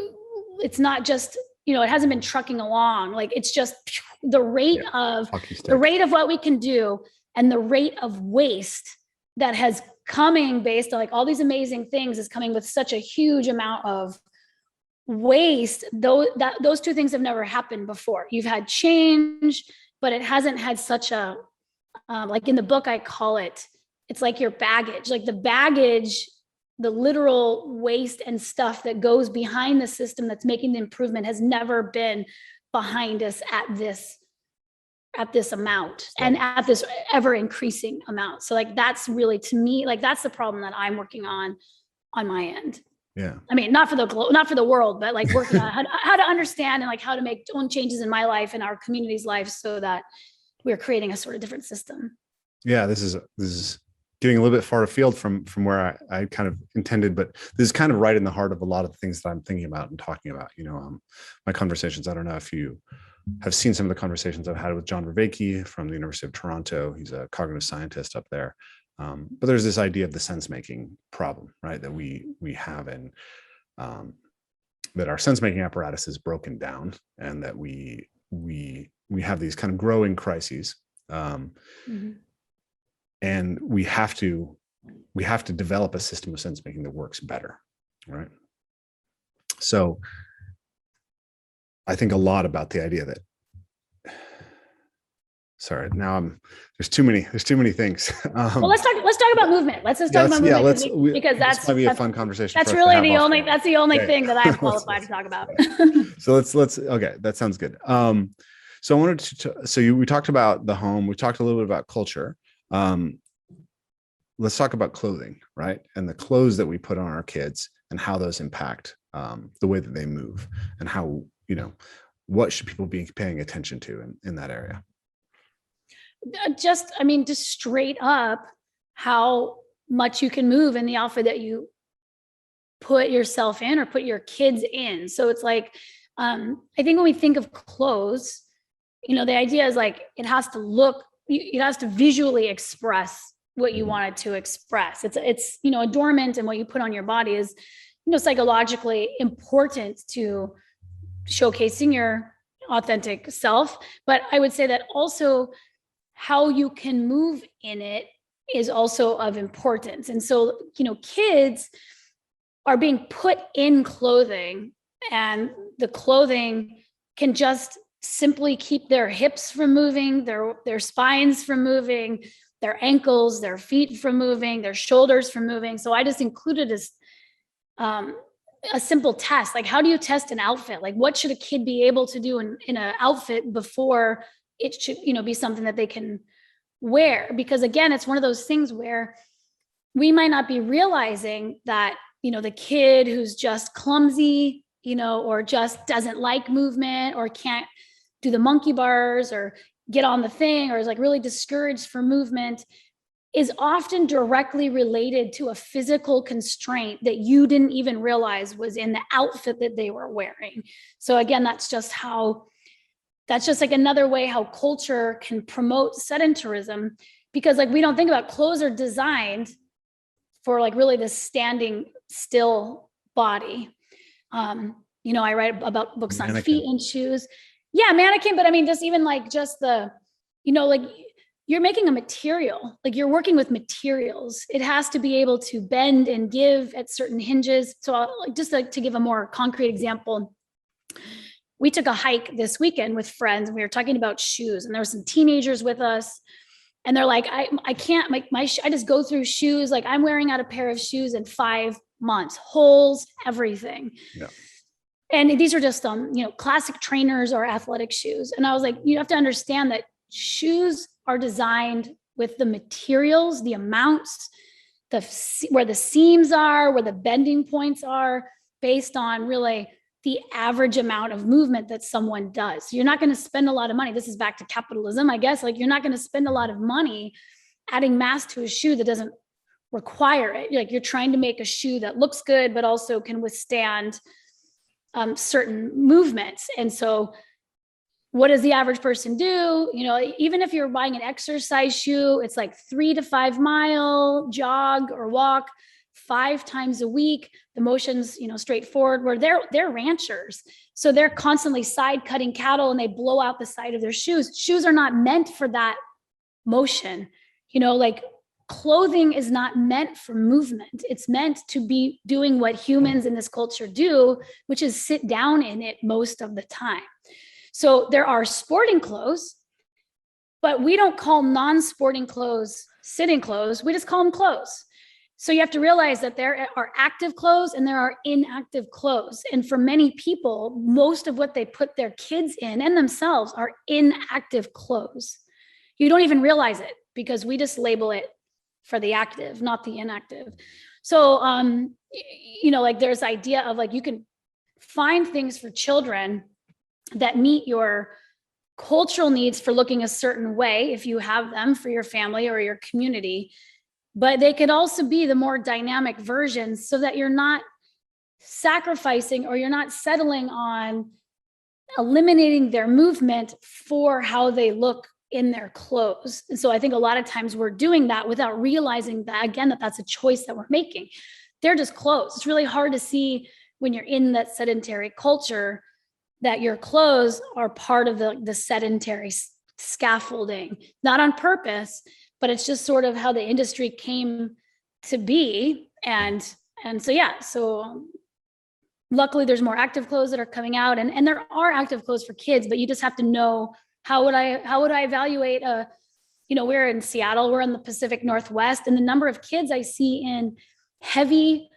it's not just, it hasn't been trucking along. Like, it's just the rate of what we can do, and the rate of waste that has coming based on, like, all these amazing things is coming with such a huge amount of waste. Those two things have never happened before. You've had change, but it hasn't had such a, like in the book, I call it's like your baggage, like the literal waste and stuff that goes behind the system that's making the improvement has never been behind us at this amount, and at this ever increasing amount. So, like, that's really, to me, like, that's the problem that I'm working on my end. Yeah. I mean, not for the world, but like working on how to understand and like how to make own changes in my life and our community's life so that we're creating a sort of different system. Yeah, this is getting a little bit far afield from where I kind of intended, but this is kind of right in the heart of a lot of the things that I'm thinking about and talking about. My conversations, I don't know if you have seen some of the conversations I've had with John Vervaeke from the University of Toronto. He's a cognitive scientist up there. But there's this idea of the sense-making problem, right? That we have, and that our sense-making apparatus is broken down, and that we have these kind of growing crises, and we have to develop a system of sense-making that works better, right? So I think a lot about the idea that. Sorry, now there's too many things. Well, let's talk about movement. Let's just talk about movement, because that's might be a fun conversation. That's really the only thing that I'm qualified to talk about. So let's okay, that sounds good. So I wanted to, we talked about the home, we talked a little bit about culture. Let's talk about clothing, right? And the clothes that we put on our kids and how those impact the way that they move, and how, what should people be paying attention to in that area? Just straight up, how much you can move in the outfit that you put yourself in or put your kids in. So it's like, I think when we think of clothes, the idea is like, it has to visually express what you want it to express. It's adornment, and what you put on your body is, psychologically important to showcasing your authentic self. But I would say that also, how you can move in it is also of importance. And so, kids are being put in clothing, and the clothing can just simply keep their hips from moving, their spines from moving, their ankles, their feet from moving, their shoulders from moving. So I just included as a simple test. Like, how do you test an outfit? Like, what should a kid be able to do in an outfit before it should, be something that they can wear? Because again, it's one of those things where we might not be realizing that, the kid who's just clumsy, or just doesn't like movement or can't do the monkey bars or get on the thing, or is like really discouraged for movement, is often directly related to a physical constraint that you didn't even realize was in the outfit that they were wearing. So again, that's just like another way how culture can promote sedentarism, because like we don't think about clothes are designed for like really this standing still body. I write about books on feet and shoes. Yeah, mannequin, but I mean, just even like just the, like you're making a material, like you're working with materials. It has to be able to bend and give at certain hinges. So just like to give a more concrete example, we took a hike this weekend with friends and we were talking about shoes, and there were some teenagers with us, and they're like, I can't make I just go through shoes. Like I'm wearing out a pair of shoes in 5 months, holes, everything. Yeah. And these are just, classic trainers or athletic shoes. And I was like, you have to understand that shoes are designed with the materials, the amounts, where the seams are, where the bending points are, based on really the average amount of movement that someone does. So you're not going to spend a lot of money. This is back to capitalism, I guess. Like you're not going to spend a lot of money adding mass to a shoe that doesn't require it. Like you're trying to make a shoe that looks good, but also can withstand certain movements. And so what does the average person do? Even if you're buying an exercise shoe, it's like 3 to 5 mile jog or walk 5 times a week. The motion's, straightforward, where they're ranchers. So they're constantly side cutting cattle and they blow out the side of their shoes. Shoes are not meant for that motion. Like clothing is not meant for movement. It's meant to be doing what humans in this culture do, which is sit down in it most of the time. So there are sporting clothes, but we don't call non-sporting clothes sitting clothes. We just call them clothes. So you have to realize that there are active clothes and there are inactive clothes. And for many people, most of what they put their kids in and themselves are inactive clothes. You don't even realize it because we just label it for the active, not the inactive. So, like there's idea of like, you can find things for children that meet your cultural needs for looking a certain way, if you have them for your family or your community, but they could also be the more dynamic versions so that you're not sacrificing or you're not settling on eliminating their movement for how they look in their clothes. And so I think a lot of times we're doing that without realizing that, again, that's a choice that we're making. They're just clothes. It's really hard to see when you're in that sedentary culture that your clothes are part of the sedentary scaffolding, not on purpose, but it's just sort of how the industry came to be. And so, yeah, so luckily there's more active clothes that are coming out, and there are active clothes for kids, but you just have to know, how would I evaluate we're in Seattle, we're in the Pacific Northwest, and the number of kids I see in heavy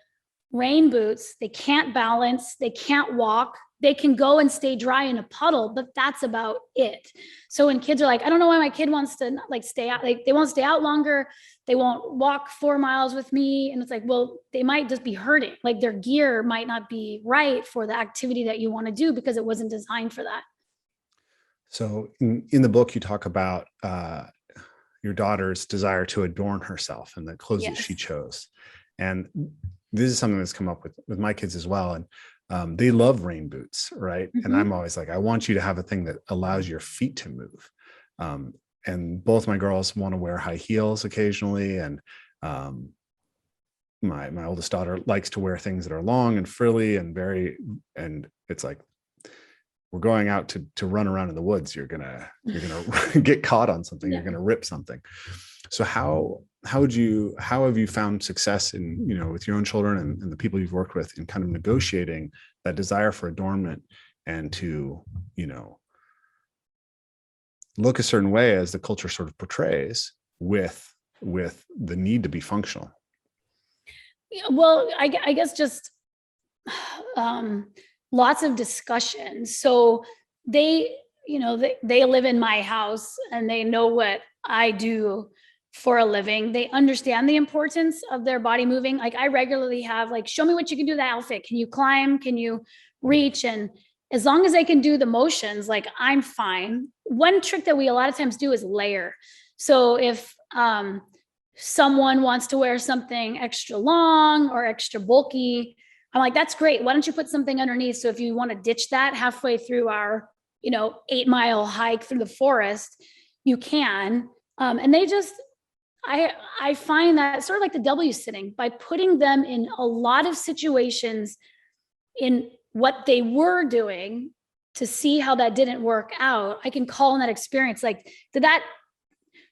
rain boots, they can't balance, they can't walk, they can go and stay dry in a puddle, but that's about it. So when kids are like, I don't know why my kid wants to like stay out, like they won't stay out longer, they won't walk 4 miles with me. And it's like, well, they might just be hurting. Like their gear might not be right for the activity that you want to do because it wasn't designed for that. So in the book, you talk about your daughter's desire to adorn herself and the clothes that she chose. And this is something that's come up with my kids as well. And they love rain boots, right? Mm-hmm. And I'm always like, I want you to have a thing that allows your feet to move. And both my girls want to wear high heels occasionally. And my oldest daughter likes to wear things that are long and frilly and it's like, we're going out to run around in the woods. You're gonna get caught on something. You're gonna rip something. So how have you found success in, with your own children and the people you've worked with in kind of negotiating that desire for adornment and to, look a certain way as the culture sort of portrays, with the need to be functional? Yeah, well, I guess just lots of discussion. So they live in my house and they know what I do for a living. They understand the importance of their body moving. Like I regularly have like, show me what you can do with that outfit. Can you climb? Can you reach? And as long as they can do the motions, like I'm fine. One trick that we a lot of times do is layer. So if someone wants to wear something extra long or extra bulky, I'm like, that's great. Why don't you put something underneath? So if you want to ditch that halfway through our 8-mile hike through the forest, you can. And they just, I find that sort of like the W sitting, by putting them in a lot of situations in what they were doing to see how that didn't work out, I can call on that experience. Like, did that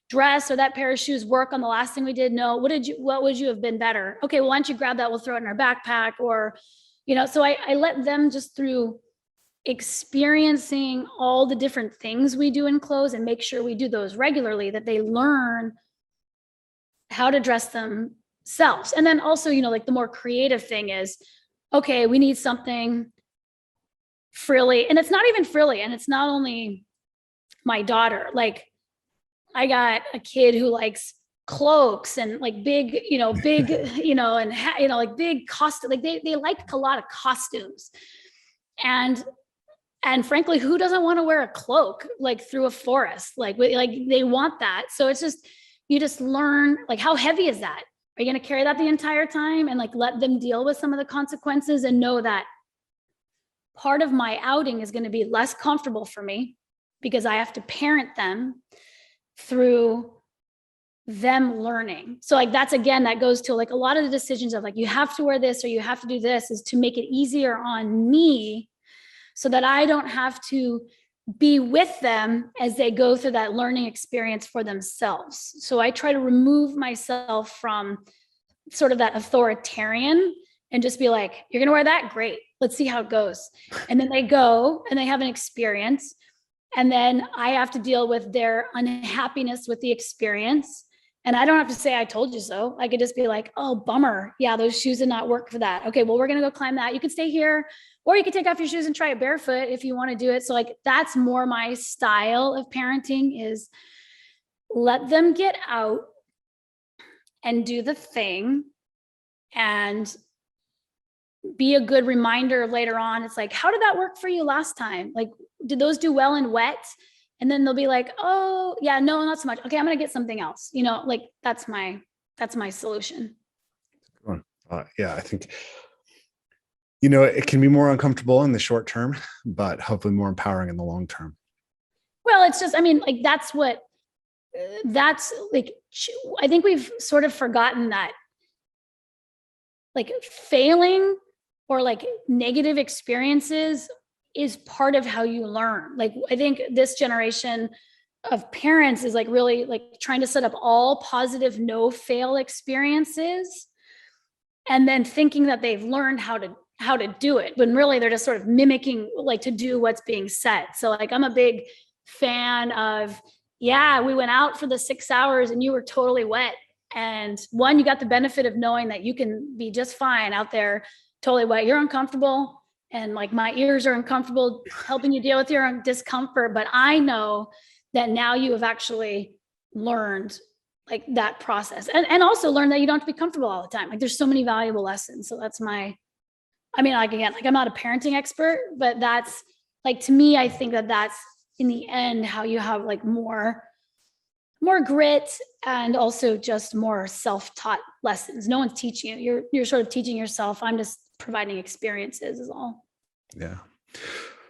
dress or that pair of shoes work on the last thing we did? No. What would you have been better? Okay, well, why don't you grab that? We'll throw it in our backpack. Or, so I let them just through experiencing all the different things we do in clothes and make sure we do those regularly, that they learn how to dress themselves. And then also, like the more creative thing is, okay, we need something frilly, and it's not even frilly. And it's not only my daughter, like I got a kid who likes cloaks and like big, and like big costume, like they like a lot of costumes. And frankly, who doesn't want to wear a cloak like through a forest? Like they want that. So it's just, you just learn, like, how heavy is that? Are you going to carry that the entire time? And like, let them deal with some of the consequences and know that part of my outing is going to be less comfortable for me because I have to parent them through them learning. So like, that's, again, that goes to like a lot of the decisions of like, you have to wear this or you have to do this, is to make it easier on me so that I don't have to be with them as they go through that learning experience for themselves. So I try to remove myself from sort of that authoritarian and just be like, you're going to wear that? Great. Let's see how it goes. And then they go and they have an experience. And then I have to deal with their unhappiness with the experience. And I don't have to say, I told you so. I could just be like, oh, bummer. Yeah, those shoes did not work for that. Okay, well, we're going to go climb that. You can stay here, or you can take off your shoes and try it barefoot if you want to do it. So like, that's more my style of parenting, is let them get out and do the thing and be a good reminder later on. It's like, how did that work for you last time? Like, did those do well in wet? And then they'll be like, oh yeah, no, not so much. Okay, I'm going to get something else. Like that's my solution. Yeah, I think, it can be more uncomfortable in the short term, but hopefully more empowering in the long term. Well, it's just, like, that's like, I think we've sort of forgotten that like failing or like negative experiences is part of how you learn. Like, I think this generation of parents is like really like trying to set up all positive, no fail experiences, and then thinking that they've learned how to do it, when really they're just sort of mimicking like to do what's being said. So like, I'm a big fan of, yeah, we went out for the 6 hours and you were totally wet. And one, you got the benefit of knowing that you can be just fine out there, totally wet. You're uncomfortable. And like, my ears are uncomfortable helping you deal with your own discomfort. But I know that now you have actually learned like that process, and also learn that you don't have to be comfortable all the time. Like, there's so many valuable lessons. So that's again, like, I'm not a parenting expert, but that's like, to me, I think that that's in the end how you have like more grit, and also just more self-taught lessons. No one's teaching you. You're sort of teaching yourself. I'm just providing experiences is all. Yeah.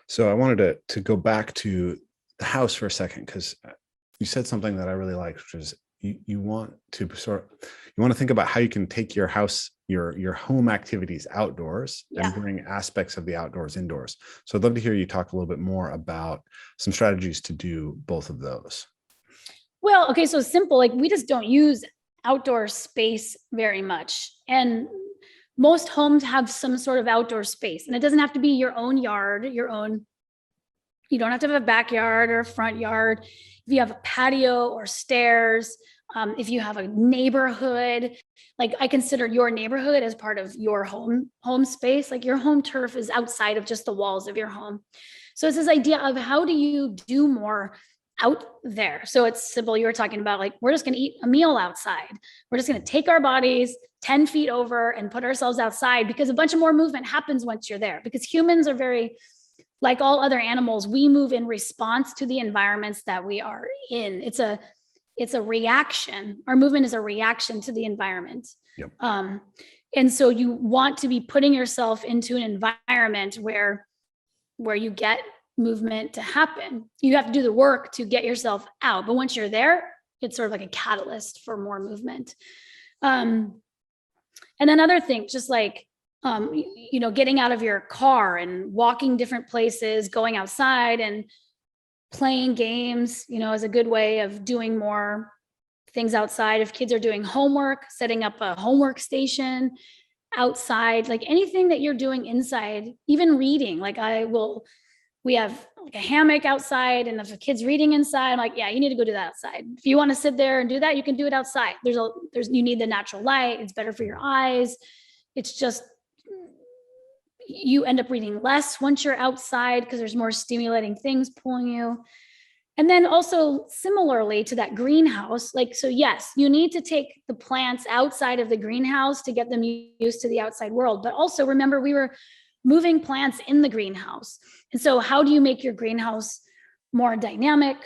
So I wanted to go back to the house for a second, because you said something that I really liked, which is you want to think about how you can take your house, your home activities outdoors, and bring aspects of the outdoors indoors. So I'd love to hear you talk a little bit more about some strategies to do both of those. Well, okay, so simple, like, we just don't use outdoor space very much. And most homes have some sort of outdoor space, and it doesn't have to be your own yard, you don't have to have a backyard or a front yard. If you have a patio or stairs, If you have a neighborhood, like I consider your neighborhood as part of your home space, like your home turf is outside of just the walls of your home. So it's this idea of how do you do more out there? So it's simple. You were talking about like, we're just going to eat a meal outside. We're just going to take our bodies 10 feet over and put ourselves outside, because a bunch of more movement happens once you're there, because humans are very, like all other animals, we move in response to the environments that we are in. It's a reaction. Our movement is a reaction to the environment. Yep. And so you want to be putting yourself into an environment where you get movement to happen. You have to do the work to get yourself out. But once you're there, it's sort of like a catalyst for more movement. And then other things, just like, getting out of your car and walking different places, going outside and playing games, is a good way of doing more things outside. If kids are doing homework, setting up a homework station outside, like anything that you're doing inside, even reading, like we have like a hammock outside, and if a kid's reading inside, I'm like, yeah, you need to go do that outside. If you want to sit there and do that, you can do it outside. You need the natural light. It's better for your eyes. It's just, you end up reading less once you're outside because there's more stimulating things pulling you. And then also similarly to that greenhouse, so yes, you need to take the plants outside of the greenhouse to get them used to the outside world. But also remember, we were moving plants in the greenhouse. And so how do you make your greenhouse more dynamic?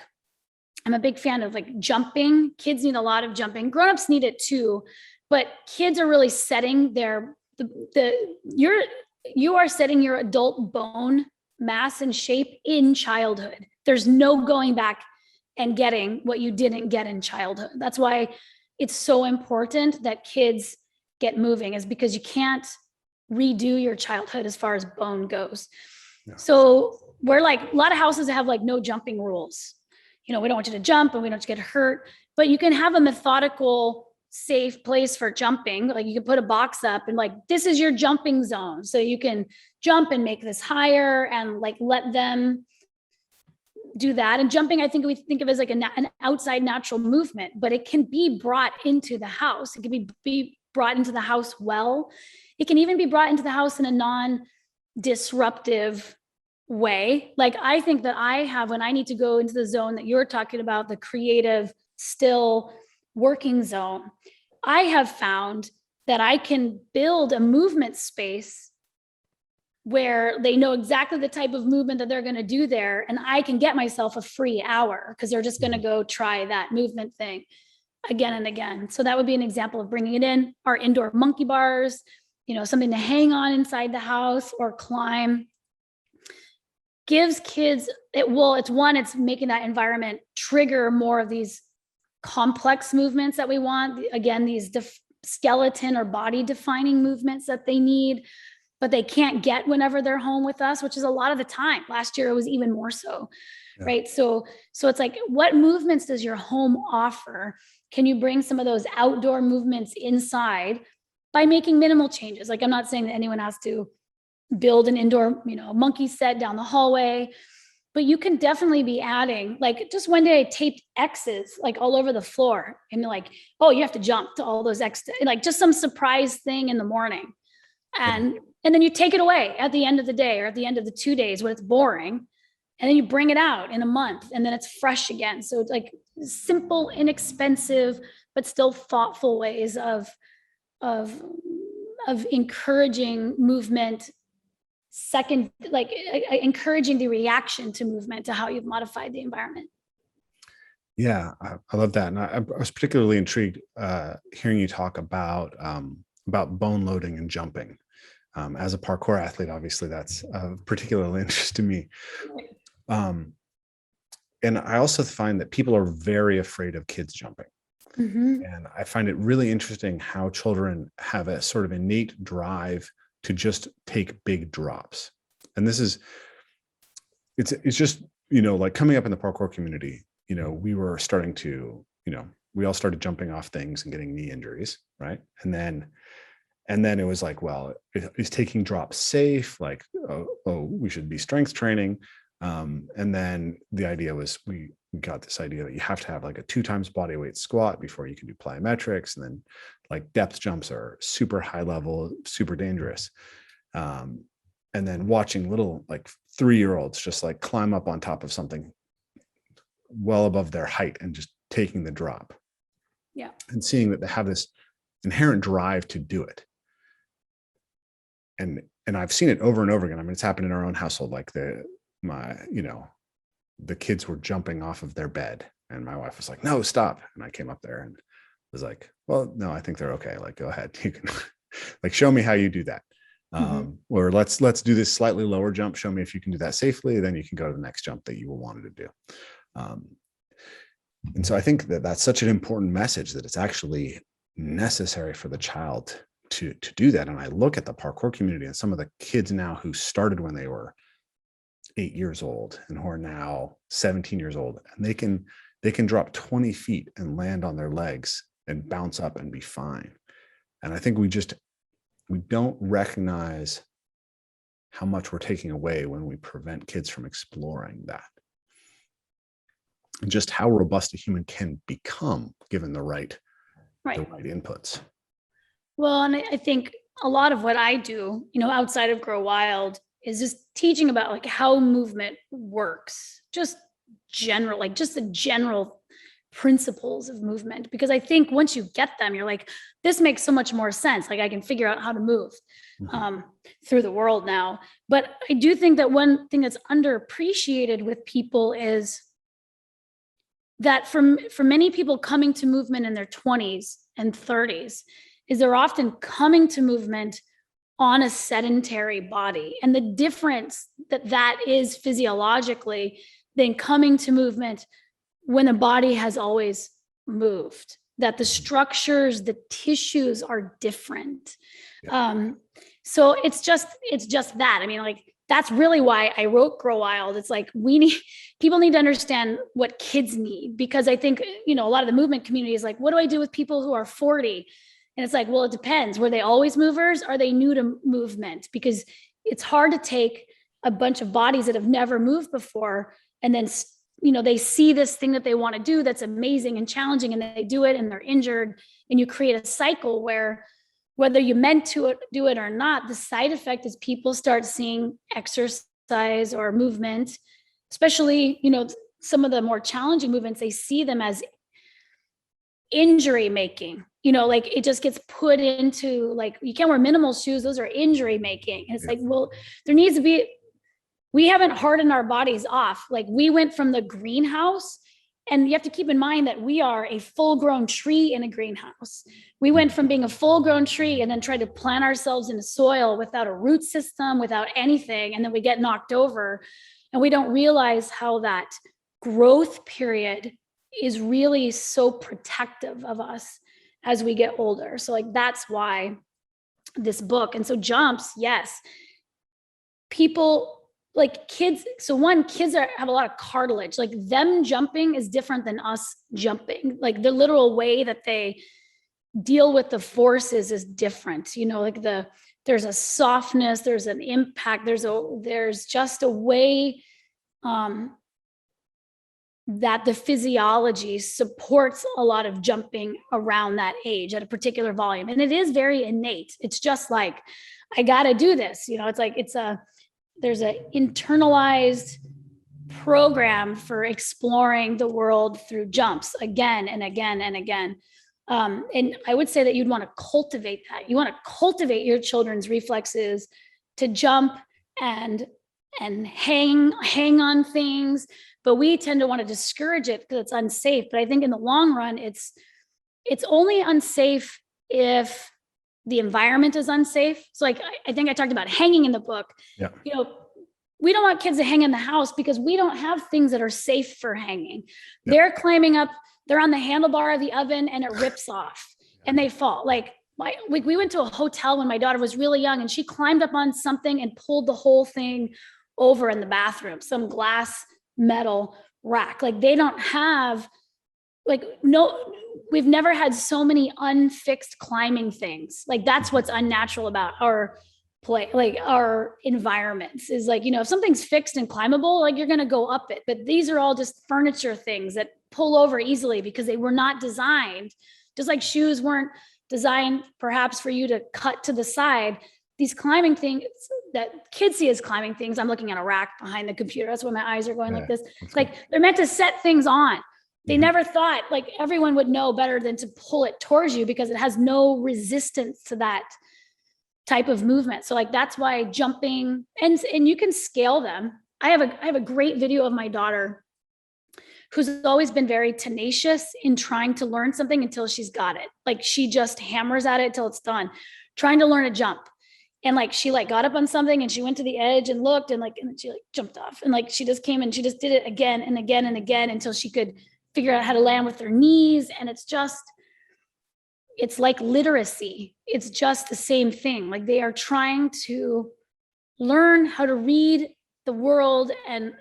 I'm a big fan of like jumping. Kids need a lot of jumping. Grownups need it too, but kids are really setting you are setting your adult bone mass and shape in childhood. There's no going back and getting what you didn't get in childhood. That's why it's so important that kids get moving, is because you can't redo your childhood as far as bone goes. Yeah. So we're like, a lot of houses have like no jumping rules. We don't want you to jump and we don't want you to get hurt, but you can have a methodical, safe place for jumping. Like you can put a box up and like, this is your jumping zone. So you can jump and make this higher and like let them do that. And jumping, I think we think of as like an outside natural movement, but it can be brought into the house. It can be brought into the house well. It can even be brought into the house in a non-disruptive way. Like I think that when I need to go into the zone that you're talking about, the creative, still working zone, I have found that I can build a movement space where they know exactly the type of movement that they're going to do there. And I can get myself a free hour because they're just going to go try that movement thing again and again. So that would be an example of bringing it in. Our indoor monkey bars, something to hang on inside the house or climb. Gives kids, it's making that environment trigger more of these complex movements that we want. Again, these skeleton or body defining movements that they need, but they can't get whenever they're home with us, which is a lot of the time. Last year, it was even more so, yeah. Right? So it's like, what movements does your home offer? Can you bring some of those outdoor movements inside by making minimal changes? Like, I'm not saying that anyone has to build an indoor, monkey set down the hallway, but you can definitely be adding, like just one day I taped X's like all over the floor and like, oh, you have to jump to all those X's, like just some surprise thing in the morning. And then you take it away at the end of the day or at the end of the 2 days when it's boring. And then you bring it out in a month and then it's fresh again. So it's like simple, inexpensive, but still thoughtful ways of encouraging movement. Second, like encouraging the reaction to movement, to how you've modified the environment. Yeah, I love that. And I was particularly intrigued hearing you talk about bone loading and jumping. As a parkour athlete, obviously that's of particular interest to me. And I also find that people are very afraid of kids jumping. Mm-hmm. And I find it really interesting how children have a sort of innate drive to just take big drops. And this is, it's just, like coming up in the parkour community, we were starting to, we all started jumping off things and getting knee injuries, right? And then it was like, well, is taking drops safe? Like, oh, we should be strength training. And then the idea was we got this idea that you have to have like a 2 times body weight squat before you can do plyometrics. And then like depth jumps are super high level, super dangerous. And then watching little like 3-year-olds just like climb up on top of something well above their height and just taking the drop. Yeah. And seeing that they have this inherent drive to do it. And I've seen it over and over again. I mean, it's happened in our own household. Like the kids were jumping off of their bed and my wife was like, no, stop. And I came up there and was like, well, no, I think they're okay. Like, go ahead. You can like, show me how you do that. Or let's do this slightly lower jump. Show me if you can do that safely. Then you can go to the next jump that you wanted to do. And so I think that that's such an important message, that it's actually necessary for the child to do that. And I look at the parkour community and some of the kids now who started when they were 8 years old and who are now 17 years old, and they can drop 20 feet and land on their legs and bounce up and be fine. And I think we don't recognize how much we're taking away when we prevent kids from exploring that. And just how robust a human can become given the right inputs. Well, and I think a lot of what I do, outside of Grow Wild, is just teaching about like how movement works, just the general principles of movement. Because I think once you get them, you're like, this makes so much more sense. Like I can figure out how to move through the world now. But I do think that one thing that's underappreciated with people is that for many people coming to movement in their 20s and 30s is they're often coming to movement on a sedentary body. And the difference that is physiologically than coming to movement when a body has always moved, that the structures, the tissues are different. Yeah. So it's just that. I mean, like, that's really why I wrote Grow Wild. It's like people need to understand what kids need, because I think, a lot of the movement community is like, what do I do with people who are 40? And it's like, well, it depends. Were they always movers? Are they new to movement? Because it's hard to take a bunch of bodies that have never moved before and then, they see this thing that they want to do that's amazing and challenging, and they do it and they're injured. And you create a cycle where, whether you meant to do it or not, the side effect is people start seeing exercise or movement, especially, some of the more challenging movements, they see them as injury making. Like it just gets put into like, you can't wear minimal shoes, those are injury making. And it's like, well, there needs to be, we haven't hardened our bodies off. Like we went from the greenhouse, and you have to keep in mind that we are a full-grown tree in a greenhouse. We went from being a full-grown tree and then tried to plant ourselves in the soil without a root system, without anything. And then we get knocked over, and we don't realize how that growth period is really so protective of us as we get older. So like, that's why this book. And so jumps, yes, people like kids. So kids have a lot of cartilage, like them jumping is different than us jumping. Like the literal way that they deal with the forces is different. Like there's a softness, there's an impact, there's just a way that the physiology supports a lot of jumping around that age at a particular volume. And it is very innate. It's just like, I got to do this. It's like, there's an internalized program for exploring the world through jumps again and again and again. And I would say that you'd want to cultivate that. You want to cultivate your children's reflexes to jump and hang on things. But we tend to want to discourage it because it's unsafe. But I think in the long run, it's only unsafe if the environment is unsafe. So like, I think I talked about hanging in the book. Yeah. We don't want kids to hang in the house because we don't have things that are safe for hanging. Yeah. They're climbing up, they're on the handlebar of the oven and it rips off and they fall. Like we went to a hotel when my daughter was really young and she climbed up on something and pulled the whole thing over in the bathroom, some glass metal rack. Like they don't have we've never had so many unfixed climbing things. Like that's what's unnatural about our like our environments is like, if something's fixed and climbable, like you're going to go up it. But these are all just furniture things that pull over easily because they were not designed, just like shoes weren't designed perhaps for you to cut to the side. These climbing things that kids see as climbing things, I'm looking at a rack behind the computer. That's why my eyes are going like this. It's like they're meant to set things on. They never thought like everyone would know better than to pull it towards you because it has no resistance to that type of movement. So like, that's why jumping and you can scale them. I have a great video of my daughter who's always been very tenacious in trying to learn something until she's got it. Like she just hammers at it till it's done, trying to learn a jump. And like, she like got up on something and she went to the edge and looked and she like jumped off. And like, she just came and she just did it again and again and again until she could figure out how to land with her knees. And it's like literacy. It's just the same thing. Like they are trying to learn how to read the world and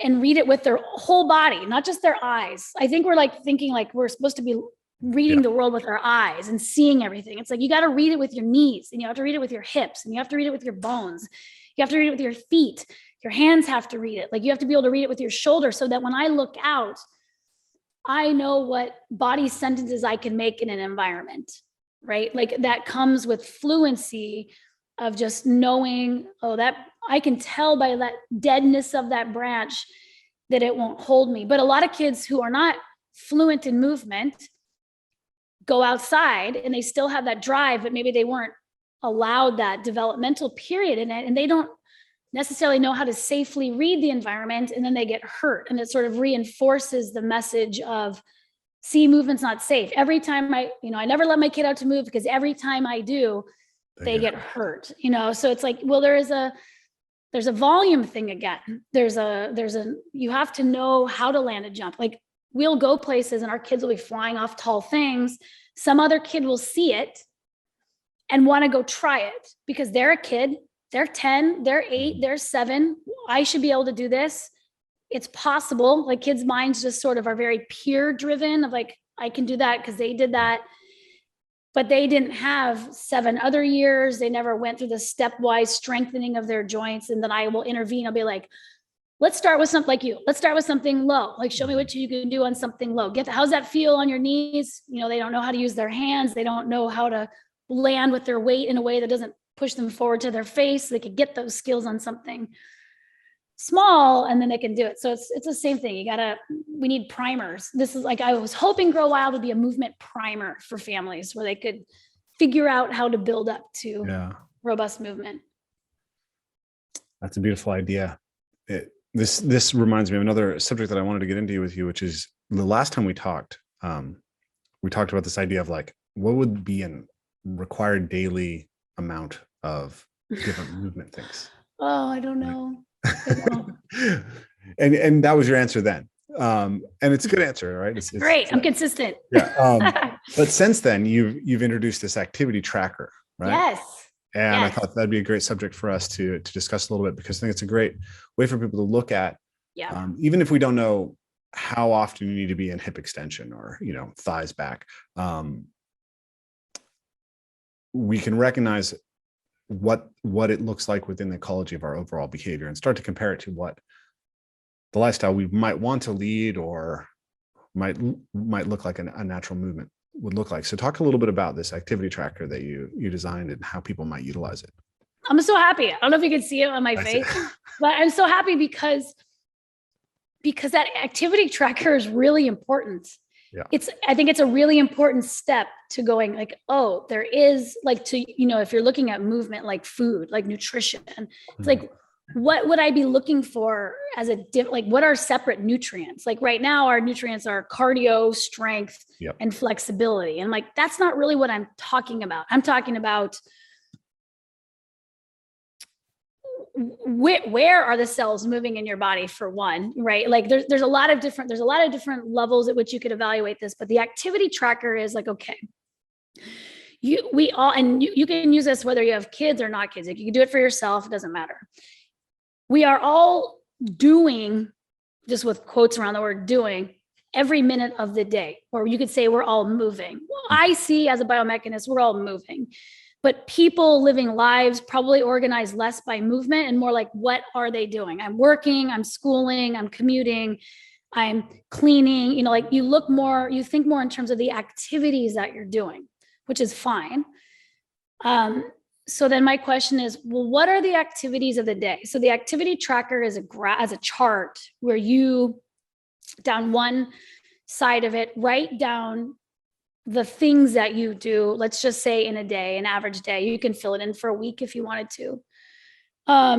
read it with their whole body, not just their eyes. I think we're like thinking like we're supposed to be reading the world with our eyes and seeing everything. It's like, you got to read it with your knees and you have to read it with your hips and you have to read it with your bones. You have to read it with your feet. Your hands have to read it. Like you have to be able to read it with your shoulders so that when I look out, I know what body sentences I can make in an environment, right? Like that comes with fluency of just knowing, that I can tell by that deadness of that branch that it won't hold me. But a lot of kids who are not fluent in movement go outside and they still have that drive, but maybe they weren't allowed that developmental period in it. And they don't necessarily know how to safely read the environment. And then they get hurt. And it sort of reinforces the message of, see, movement's not safe. Every time I never let my kid out to move because every time I do, they get hurt, So it's like, well, there's a volume thing again. You have to know how to land a jump. Like we'll go places and our kids will be flying off tall things. Some other kid will see it and want to go try it because they're a kid. They're 10, they're 8, they're 7. I should be able to do this. It's possible. Like kids' minds just sort of are very peer driven of like, I can do that because they did that. But they didn't have 7 other years. They never went through the stepwise strengthening of their joints. And then I will intervene. I'll be like, let's start with something like you. Let's start with something low. Like show me what you can do on something low. How's that feel on your knees? They don't know how to use their hands. They don't know how to land with their weight in a way that doesn't push them forward to their face. They could get those skills on something small and then they can do it. So it's the same thing. We need primers. This is like, I was hoping Grow Wild would be a movement primer for families where they could figure out how to build up to robust movement. That's a beautiful idea. This reminds me of another subject that I wanted to get into with you, which is the last time we talked about this idea of like, what would be a required daily amount of different movement things? Oh, I don't know. and that was your answer then. And it's a good answer, right? It's great. I'm consistent. Yeah. But since then you've introduced this activity tracker, right? Yes. And I thought that'd be a great subject for us to discuss a little bit, because I think it's a great way for people to look at, even if we don't know how often you need to be in hip extension or, thighs back, we can recognize what it looks like within the ecology of our overall behavior and start to compare it to what the lifestyle we might want to lead or might look like a natural movement would look like. So talk a little bit about this activity tracker that you designed and how people might utilize it. I'm so happy. I don't know if you can see it on my face, but I'm so happy because that activity tracker is really important. Yeah. I think it's a really important step to going like, oh, there is like if you're looking at movement, like food, like nutrition, it's like, what would I be looking for as what are separate nutrients? Like right now, our nutrients are cardio, strength, and flexibility. And like, that's not really what I'm talking about. I'm talking about where are the cells moving in your body, for one, right? Like there's a lot of different levels at which you could evaluate this, but the activity tracker is like, okay, you can use this whether you have kids or not kids. Like you can do it for yourself. It doesn't matter. We are all doing, just with quotes around the word doing, every minute of the day, or you could say we're all moving. Well, I see as a biomechanist, we're all moving. But people living lives probably organized less by movement and more like, what are they doing? I'm working, I'm schooling, I'm commuting, I'm cleaning, like you think more in terms of the activities that you're doing, which is fine. So then my question is, well, what are the activities of the day? So the activity tracker is a chart where you, down one side of it, write down the things that you do. Let's just say in a day, an average day, you can fill it in for a week if you wanted to.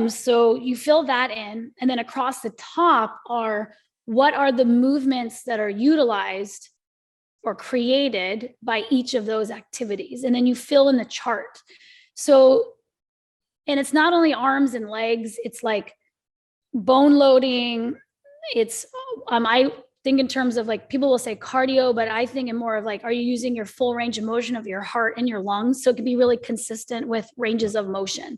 So you fill that in, and then across the top are, what are the movements that are utilized or created by each of those activities? And then you fill in the chart. So, and it's not only arms and legs, it's like bone loading. It's, I think in terms of like, people will say cardio, but I think in more of like, are you using your full range of motion of your heart and your lungs? So it can be really consistent with ranges of motion.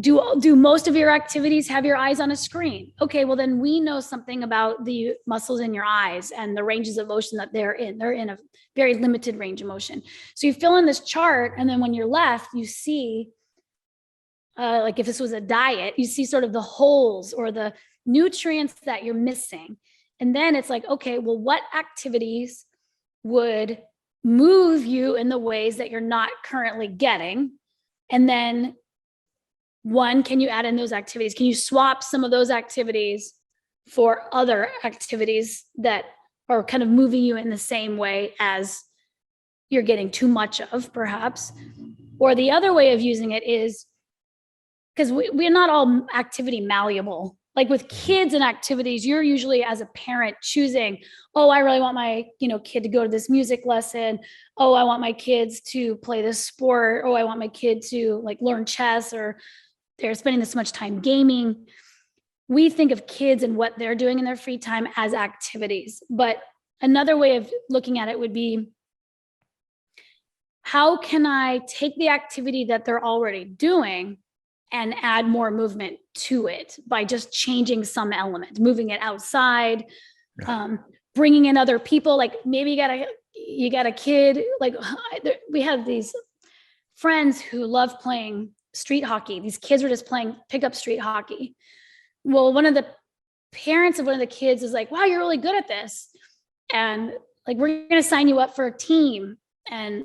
Do most of your activities have your eyes on a screen? Okay, well then we know something about the muscles in your eyes and the ranges of motion that they're in. They're in a very limited range of motion. So you fill in this chart, and then when you're left, you see, like if this was a diet, you see sort of the holes or the nutrients that you're missing. And then it's like, okay, well, what activities would move you in the ways that you're not currently getting? And then one, can you add in those activities? Can you swap some of those activities for other activities that are kind of moving you in the same way as you're getting too much of, perhaps? Or the other way of using it is, because we're not all activity malleable. Like with kids and activities, you're usually as a parent choosing, oh, I really want my kid to go to this music lesson. Oh, I want my kids to play this sport. Oh, I want my kid to like learn chess, or they're spending this much time gaming. We think of kids and what they're doing in their free time as activities. But another way of looking at it would be, how can I take the activity that they're already doing and add more to it by just changing some element, moving it outside, bringing in other people. Like maybe you got a kid, like we have these friends who love playing street hockey. These kids were just playing pickup street hockey. Well, one of the parents of one of the kids is like, wow, you're really good at this. And like, we're going to sign you up for a team and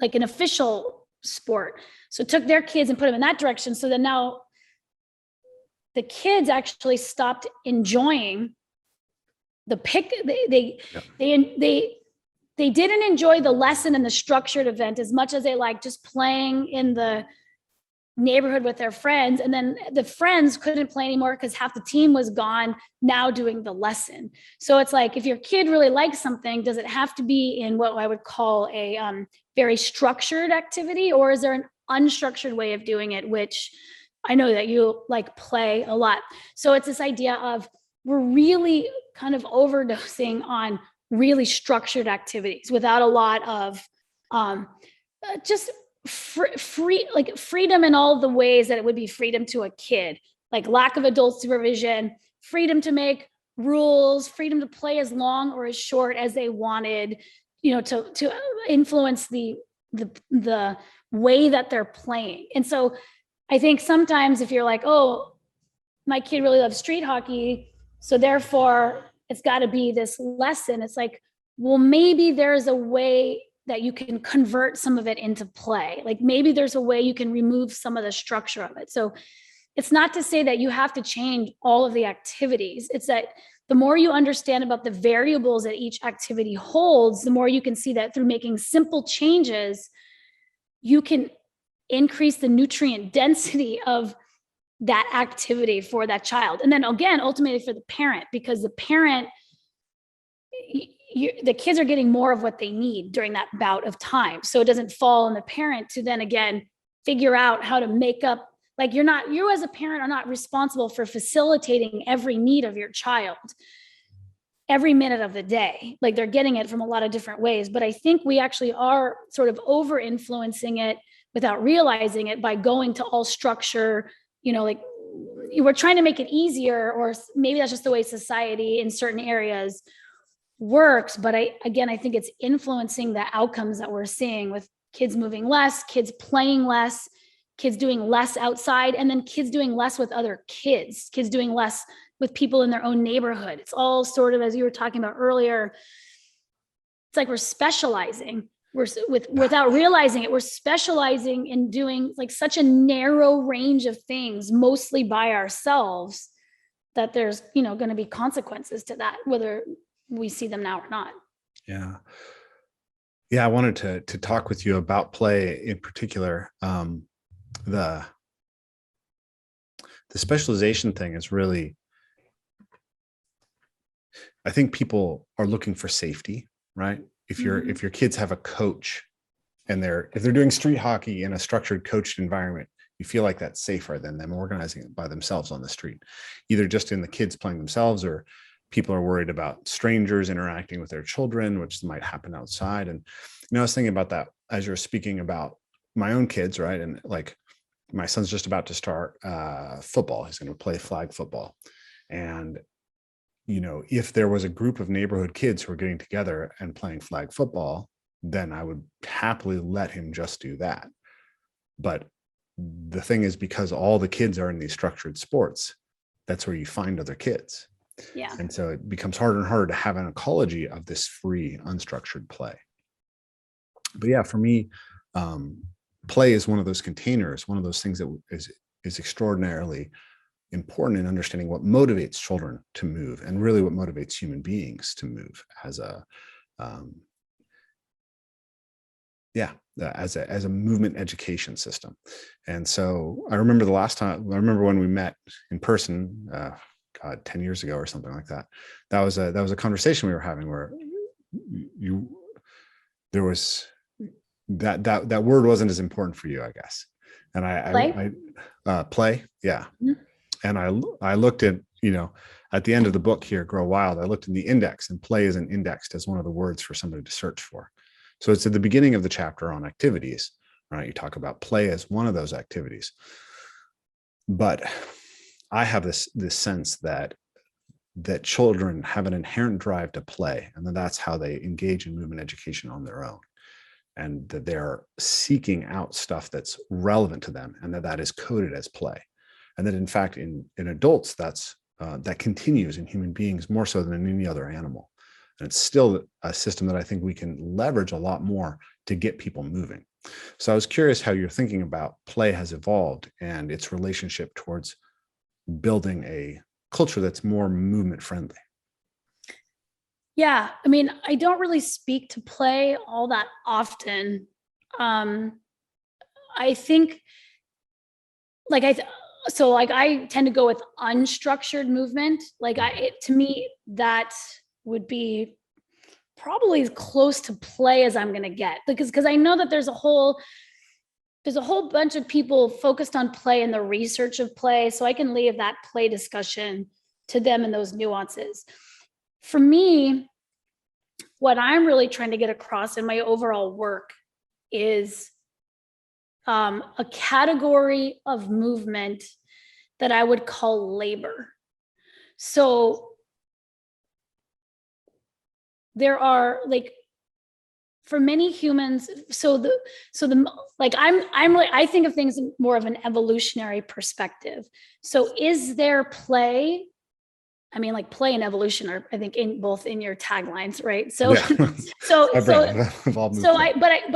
like an official sport. So took their kids and put them in that direction. So then now the kids actually stopped enjoying the they didn't enjoy the lesson and the structured event as much as they liked just playing in the neighborhood with their friends. And then the friends couldn't play anymore because half the team was gone now doing the lesson. So it's like, if your kid really likes something, does it have to be in what I would call a very structured activity, or is there an unstructured way of doing it, which I know that you like play a lot? So it's this idea of, we're really kind of overdosing on really structured activities without a lot of just freedom in all the ways that it would be freedom to a kid, like lack of adult supervision, freedom to make rules, freedom to play as long or as short as they wanted, to influence the way that they're playing. And so I think sometimes if you're like, oh, my kid really loves street hockey, so therefore it's got to be this lesson, it's like, well, maybe there's a way that you can convert some of it into play. Like maybe there's a way you can remove some of the structure of it. So it's not to say that you have to change all of the activities. It's that the more you understand about the variables that each activity holds, the more you can see that through making simple changes, you can increase the nutrient density of that activity for that child. And then again, ultimately for the parent, because the parent, the kids are getting more of what they need during that bout of time. So it doesn't fall on the parent to then again figure out how to make up, like you as a parent are not responsible for facilitating every need of your child every minute of the day. Like they're getting it from a lot of different ways. But I think we actually are sort of over influencing it without realizing it by going to all structure, like we're trying to make it easier, or maybe that's just the way society in certain areas works. But I think it's influencing the outcomes that we're seeing with kids moving less, kids playing less, kids doing less outside, and then kids doing less with other kids doing less with people in their own neighborhood. It's all sort of, as you were talking about earlier, it's like we're specializing. Without realizing it, we're specializing in doing like such a narrow range of things, mostly by ourselves, that there's, going to be consequences to that, whether we see them now or not. Yeah. Yeah. I wanted to talk with you about play in particular. The specialization thing is really, I think people are looking for safety, right? If your kids have a coach and if they're doing street hockey in a structured coached environment, you feel like that's safer than them organizing it by themselves on the street, either just in the kids playing themselves, or people are worried about strangers interacting with their children, which might happen outside. And, I was thinking about that as you're speaking about my own kids, right? And like my son's just about to start football. He's going to play flag football. And if there was a group of neighborhood kids who were getting together and playing flag football, then I would happily let him just do that. But the thing is, because all the kids are in these structured sports, that's where you find other kids. Yeah. And so it becomes harder and harder to have an ecology of this free, unstructured play. But yeah, for me, play is one of those containers, one of those things that is extraordinarily important in understanding what motivates children to move, and really what motivates human beings to move as a movement education system. And so I remember when we met in person, 10 years ago or something like that. That was a conversation we were having where there was that word wasn't as important for you, I guess. And I play. Yeah. Mm-hmm. And I looked at, at the end of the book here, Grow Wild, I looked in the index, and play isn't indexed as one of the words for somebody to search for. So it's at the beginning of the chapter on activities, right? You talk about play as one of those activities. But I have this sense that children have an inherent drive to play, and that's how they engage in movement education on their own. And that they're seeking out stuff that's relevant to them, and that is coded as play. And that in fact, in adults, that continues in human beings more so than in any other animal. And it's still a system that I think we can leverage a lot more to get people moving. So I was curious how you're thinking about play has evolved and its relationship towards building a culture that's more movement friendly. Yeah. I mean, I don't really speak to play all that often. I think I tend to go with unstructured movement. To me, that would be probably as close to play as I'm going to get, because I know that there's a whole bunch of people focused on play and the research of play. So I can leave that play discussion to them and those nuances. For me, what I'm really trying to get across in my overall work is a category of movement that I would call labor. So there are for many humans, I think of things in more of an evolutionary perspective. So is there play? I mean, play and evolution are, I think, both in your taglines, right? So, but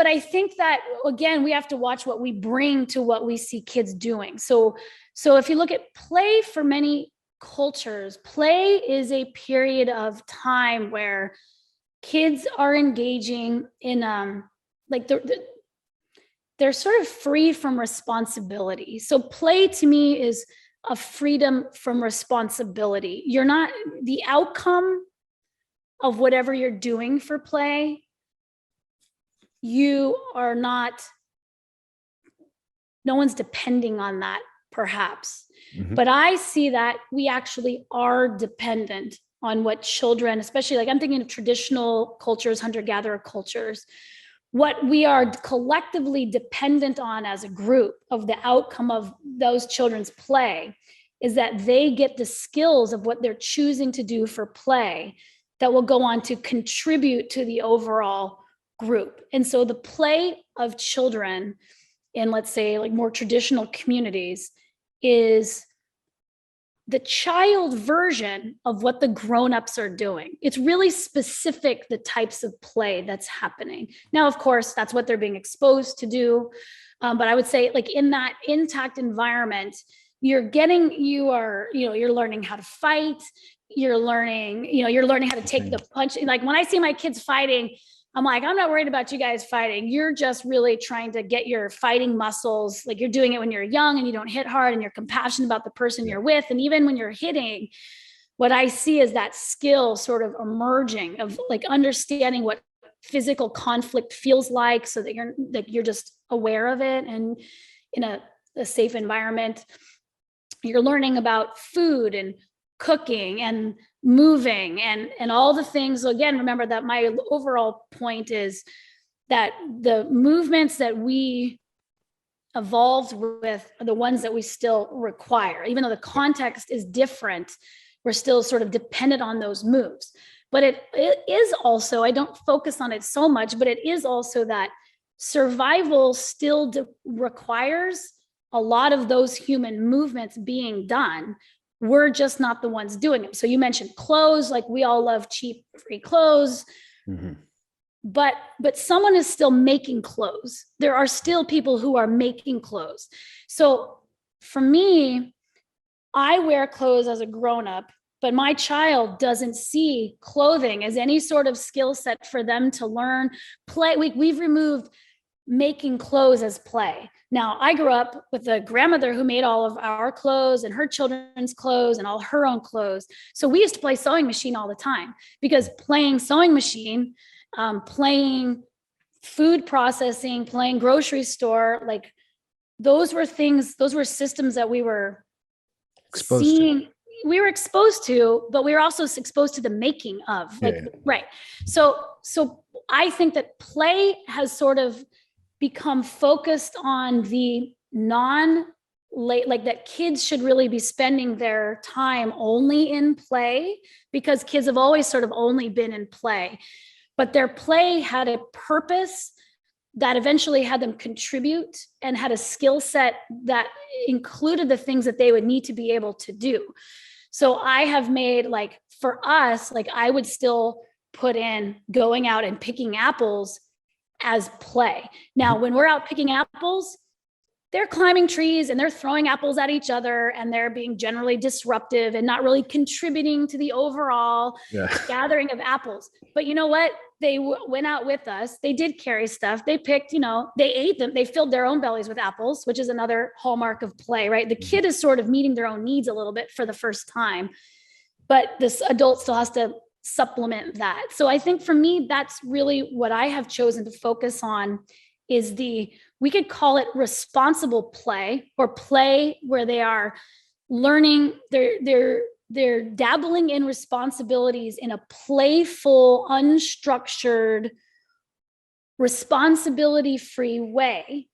I think that again, we have to watch what we bring to what we see kids doing. So if you look at play, for many cultures, play is a period of time where kids are engaging in they're sort of free from responsibility. So play to me is a freedom from responsibility. You're not the outcome of whatever you're doing for play. You are not, no one's depending on that, perhaps. Mm-hmm. But I see that we actually are dependent on what children, especially I'm thinking of traditional cultures, hunter-gatherer cultures, what we are collectively dependent on as a group of the outcome of those children's play is that they get the skills of what they're choosing to do for play that will go on to contribute to the overall group. And so the play of children in, let's say, like more traditional communities is the child version of what the grown-ups are doing. It's really specific, the types of play that's happening. Now, of course, that's what they're being exposed to do. But I would say, like, in that intact environment, you're learning how to fight. You're learning how to take the punch. Like, when I see my kids fighting, I'm like, I'm not worried about you guys fighting. You're just really trying to get your fighting muscles. Like, you're doing it when you're young and you don't hit hard and you're compassionate about the person you're with. And even when you're hitting, what I see is that skill sort of emerging of like understanding what physical conflict feels like, so that you're just aware of it and in a safe environment. You're learning about food and cooking and moving and all the things. So again, remember that my overall point is that the movements that we evolved with are the ones that we still require. Even though the context is different, we're still sort of dependent on those moves. But it is also, I don't focus on it so much, but it is also that survival still requires a lot of those human movements being done. We're just not the ones doing it. So you mentioned clothes, like we all love cheap, free clothes, but someone is still making clothes. There are still people who are making clothes. So for me, I wear clothes as a grown-up, but my child doesn't see clothing as any sort of skill set for them to learn. Play. We've removed making clothes as play. Now, I grew up with a grandmother who made all of our clothes and her children's clothes and all her own clothes. So we used to play sewing machine all the time, because playing sewing machine, playing food processing, playing grocery store, like those were systems that we were we were exposed to, but we were also exposed to the making of, right. So I think that play has sort of become focused on the like that kids should really be spending their time only in play, because kids have always sort of only been in play, but their play had a purpose that eventually had them contribute and had a skill set that included the things that they would need to be able to do. So I have made, like, for us, like, I would still put in going out and picking apples as play. Now, when we're out picking apples, they're climbing trees and they're throwing apples at each other, and they're being generally disruptive and not really contributing to the overall gathering of apples. But you know what? They went out with us. They did carry stuff. They picked, they ate them. They filled their own bellies with apples, which is another hallmark of play, right? The kid is sort of meeting their own needs a little bit for the first time, but this adult still has to supplement that. So I think for me, that's really what I have chosen to focus on, is we could call it responsible play, or play where they are learning, they're dabbling in responsibilities in a playful, unstructured, responsibility-free way,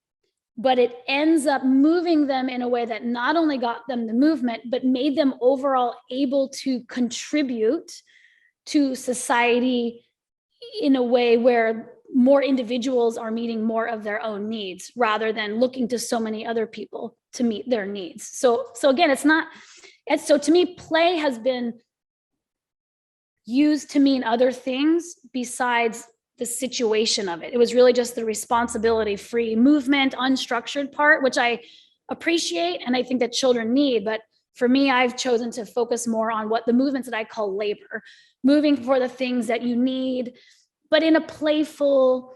but it ends up moving them in a way that not only got them the movement, but made them overall able to contribute to society in a way where more individuals are meeting more of their own needs, rather than looking to so many other people to meet their needs. So again, so to me, play has been used to mean other things besides the situation of it. It was really just the responsibility-free movement, unstructured part, which I appreciate and I think that children need. But for me, I've chosen to focus more on what the movements that I call labor, moving for the things that you need, but in a playful,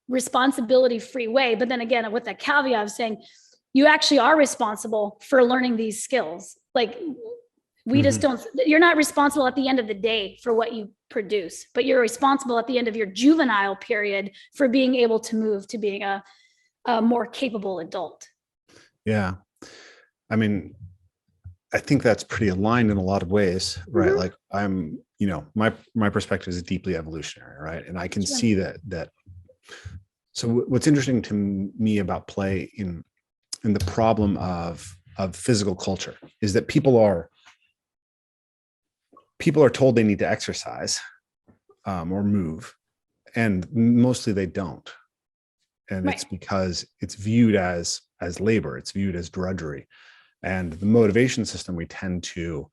responsibility-free way. But then again, with that caveat of saying, you actually are responsible for learning these skills. Like, we just don't, you're not responsible at the end of the day for what you produce, but you're responsible at the end of your juvenile period for being able to move to being a more capable adult. Yeah. I mean, I think that's pretty aligned in a lot of ways, right? Like, I'm, my perspective is deeply evolutionary, right? And I can see that. So what's interesting to me about play in the problem of physical culture is that people are told they need to exercise, or move, and mostly they don't. And Right. it's because it's viewed as labor, it's viewed as drudgery. And the motivation system we tend to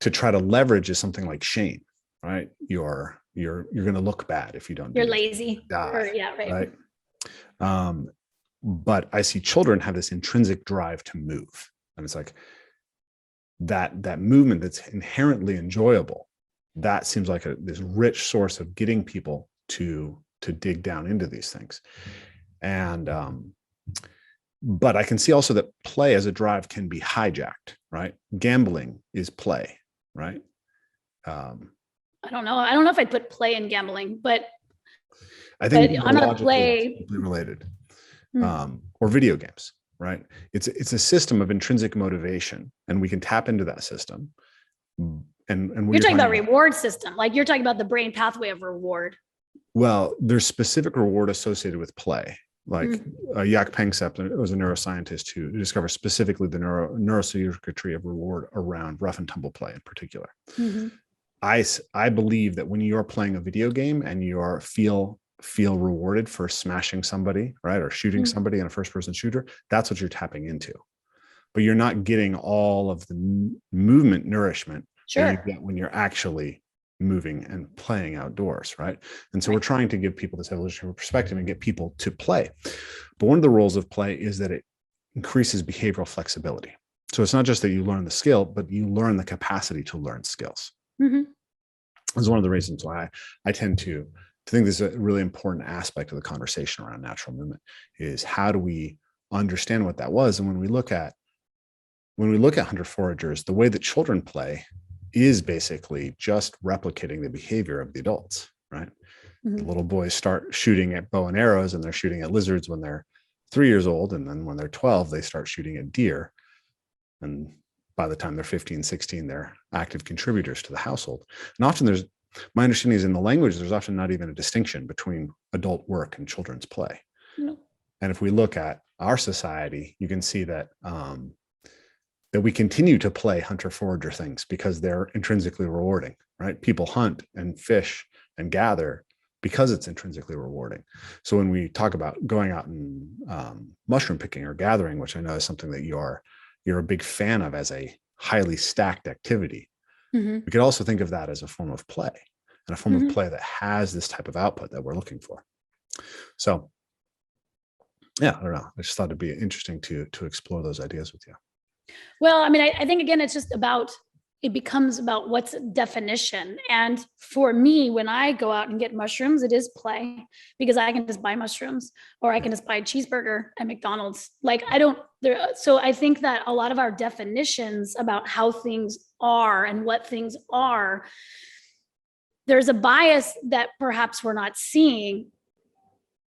try to leverage is something like shame, right? You're going to look bad if you don't. You're do this. lazy. Die, Yeah, right. But I see children have this intrinsic drive to move, and it's like that movement that's inherently enjoyable. That seems like this rich source of getting people to dig down into these things. And but I can see also that play as a drive can be hijacked, right? Gambling is play, right? I don't know. I don't know if I'd put play in gambling, but I think I'm not play related. Or video games, right? It's a system of intrinsic motivation, and we can tap into that system. And you're talking about reward system, like you're talking about the brain pathway of reward. Well, there's specific reward associated with play. Like Jaak Panksepp was a neuroscientist who discovered specifically the neurocircuitry of reward around rough and tumble play in particular. I believe that when you're playing a video game and you feel rewarded for smashing somebody, right, or shooting somebody in a first-person shooter, that's what you're tapping into. But you're not getting all of the movement nourishment that you get when you're actually moving and playing outdoors, right? And so we're trying to give people this evolutionary perspective and get people to play. But one of the roles of play is that it increases behavioral flexibility. So it's not just that you learn the skill, but you learn the capacity to learn skills. That's one of the reasons why I tend to think this is a really important aspect of the conversation around natural movement, is how do we understand what that was? And when we look at hunter foragers, the way that children play is basically just replicating the behavior of the adults, right? The little boys start shooting at bow and arrows, and they're shooting at lizards when they're 3 years old. And then when they're 12, they start shooting at deer. And by the time they're 15, 16, they're active contributors to the household. And often my understanding is in the language, there's often not even a distinction between adult work and children's play. And if we look at our society, you can see that that we continue to play hunter-forager things because they're intrinsically rewarding, right? People hunt and fish and gather because it's intrinsically rewarding. So when we talk about going out and mushroom picking or gathering, which I know is something that you're a big fan of as a highly stacked activity, we could also think of that as a form of play, and a form of play that has this type of output that we're looking for. So yeah, I don't know. I just thought it'd be interesting to explore those ideas with you. Well, I mean, I think, again, it becomes about what's definition. And for me, when I go out and get mushrooms, it is play, because I can just buy mushrooms, or I can just buy a cheeseburger at McDonald's. So I think that a lot of our definitions about how things are and what things are, there's a bias that perhaps we're not seeing,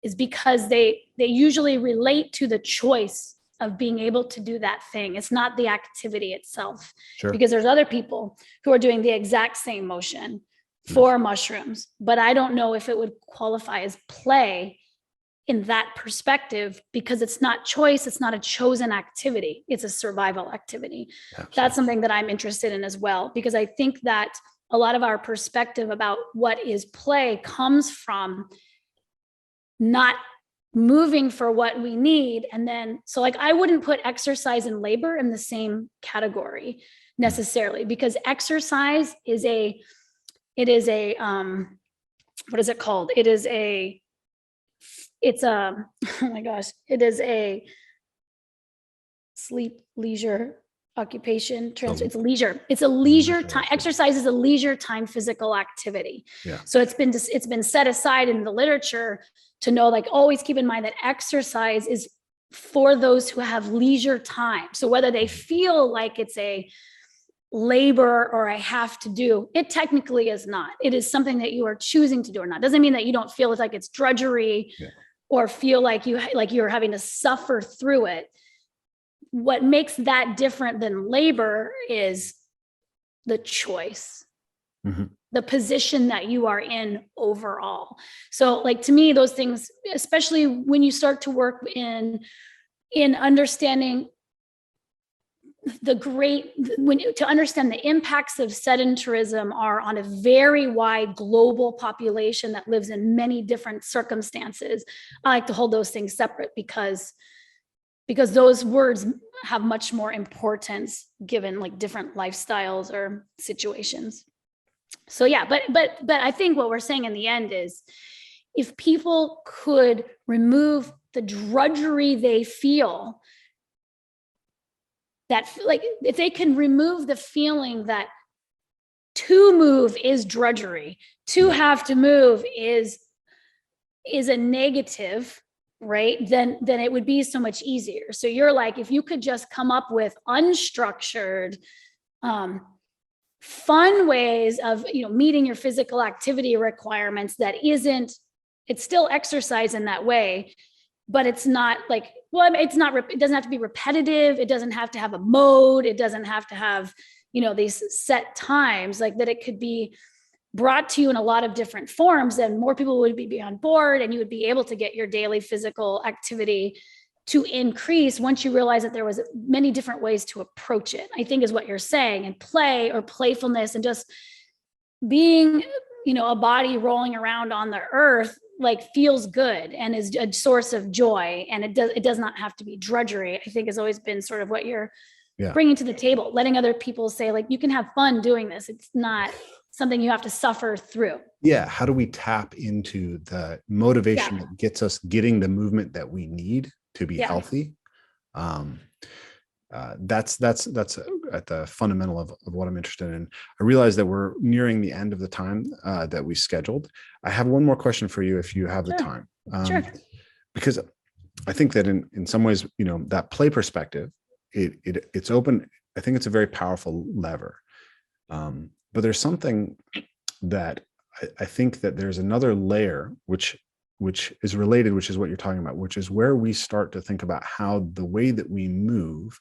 is because they usually relate to the choice of being able to do that thing. It's not the activity itself. Because there's other people who are doing the exact same motion for mushrooms, but I don't know if it would qualify as play in that perspective, because it's not choice. It's not a chosen activity. It's a survival activity. Absolutely. That's something that I'm interested in as well, because I think that a lot of our perspective about what is play comes from not moving for what we need. And then, so like, I wouldn't put exercise and labor in the same category necessarily, because exercise is what is it called? It is a sleep, leisure, occupation, it's leisure. It's a leisure time. Exercise is a leisure time physical activity. So it's been set aside in the literature to know, like, always keep in mind that exercise is for those who have leisure time. So whether they feel like it's a labor or I have to do, it technically is not. It is something that you are choosing to do or not. Doesn't mean that you don't feel like it's drudgery or feel like you're having to suffer through it. What makes that different than labor is the choice, the position that you are in overall. So, like, to me, those things, especially when you start to work in understanding to understand the impacts of sedentarism are on a very wide global population that lives in many different circumstances. I like to hold those things separate because those words have much more importance given like different lifestyles or situations. So yeah, but I think what we're saying in the end is, if people could remove the drudgery they feel, that like if they can remove the feeling that to move is drudgery, to have to move is a negative, right? Then it would be so much easier. So you're like, if you could just come up with unstructured, fun ways of, meeting your physical activity requirements it's still exercise in that way, but it's not like, it doesn't have to be repetitive. It doesn't have to have a mode. It doesn't have to have, these set times, like that. It could be brought to you in a lot of different forms, and more people would be on board, and you would be able to get your daily physical activity to increase once you realize that there was many different ways to approach it, I think is what you're saying. And play or playfulness and just being, a body rolling around on the earth, like feels good and is a source of joy. And it does not have to be drudgery, I think has always been sort of what you're bringing to the table, letting other people say, like, you can have fun doing this. It's not something you have to suffer through. Yeah. How do we tap into the motivation that gets us getting the movement that we need to be healthy? That's at the fundamental of what I'm interested in. I realize that we're nearing the end of the time that we scheduled. I have one more question for you if you have the time. Sure. Because I think that in some ways, that play perspective, it's open. I think it's a very powerful lever. But there's something that I think that there's another layer, which is related, which is what you're talking about, which is where we start to think about how the way that we move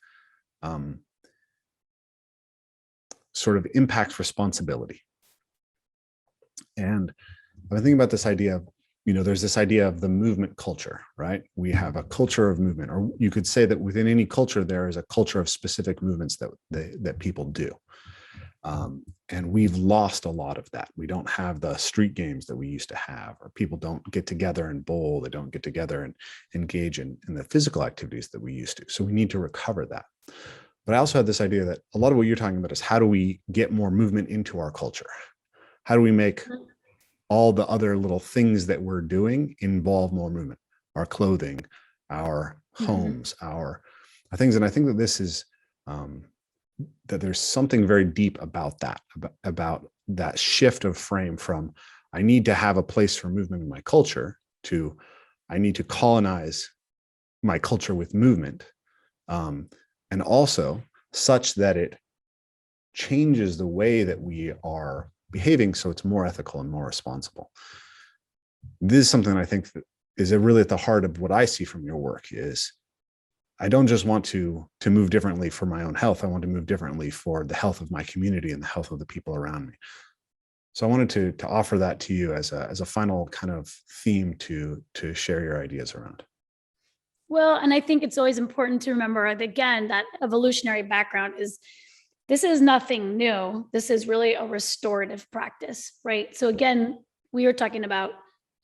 sort of impacts responsibility. And I've been thinking about this idea of, there's this idea of the movement culture, right? We have a culture of movement, or you could say that within any culture, there is a culture of specific movements that people do. And we've lost a lot of that. We don't have the street games that we used to have, or people don't get together and bowl. They don't get together and engage in the physical activities that we used to. So we need to recover that. But I also have this idea that a lot of what you're talking about is, how do we get more movement into our culture? How do we make all the other little things that we're doing involve more movement? Our clothing, our homes, our things. And I think that this is, that there's something very deep about that shift of frame from, I need to have a place for movement in my culture, to I need to colonize my culture with movement. And also such that it changes the way that we are behaving, so it's more ethical and more responsible. This is something I think that is really at the heart of what I see from your work. Is I don't just want to move differently for my own health. I want to move differently for the health of my community and the health of the people around me. So I wanted to offer that to you as a final kind of theme to share your ideas around. Well, and I think it's always important to remember that, again, that evolutionary background this is nothing new. This is really a restorative practice, right? So again, we were talking about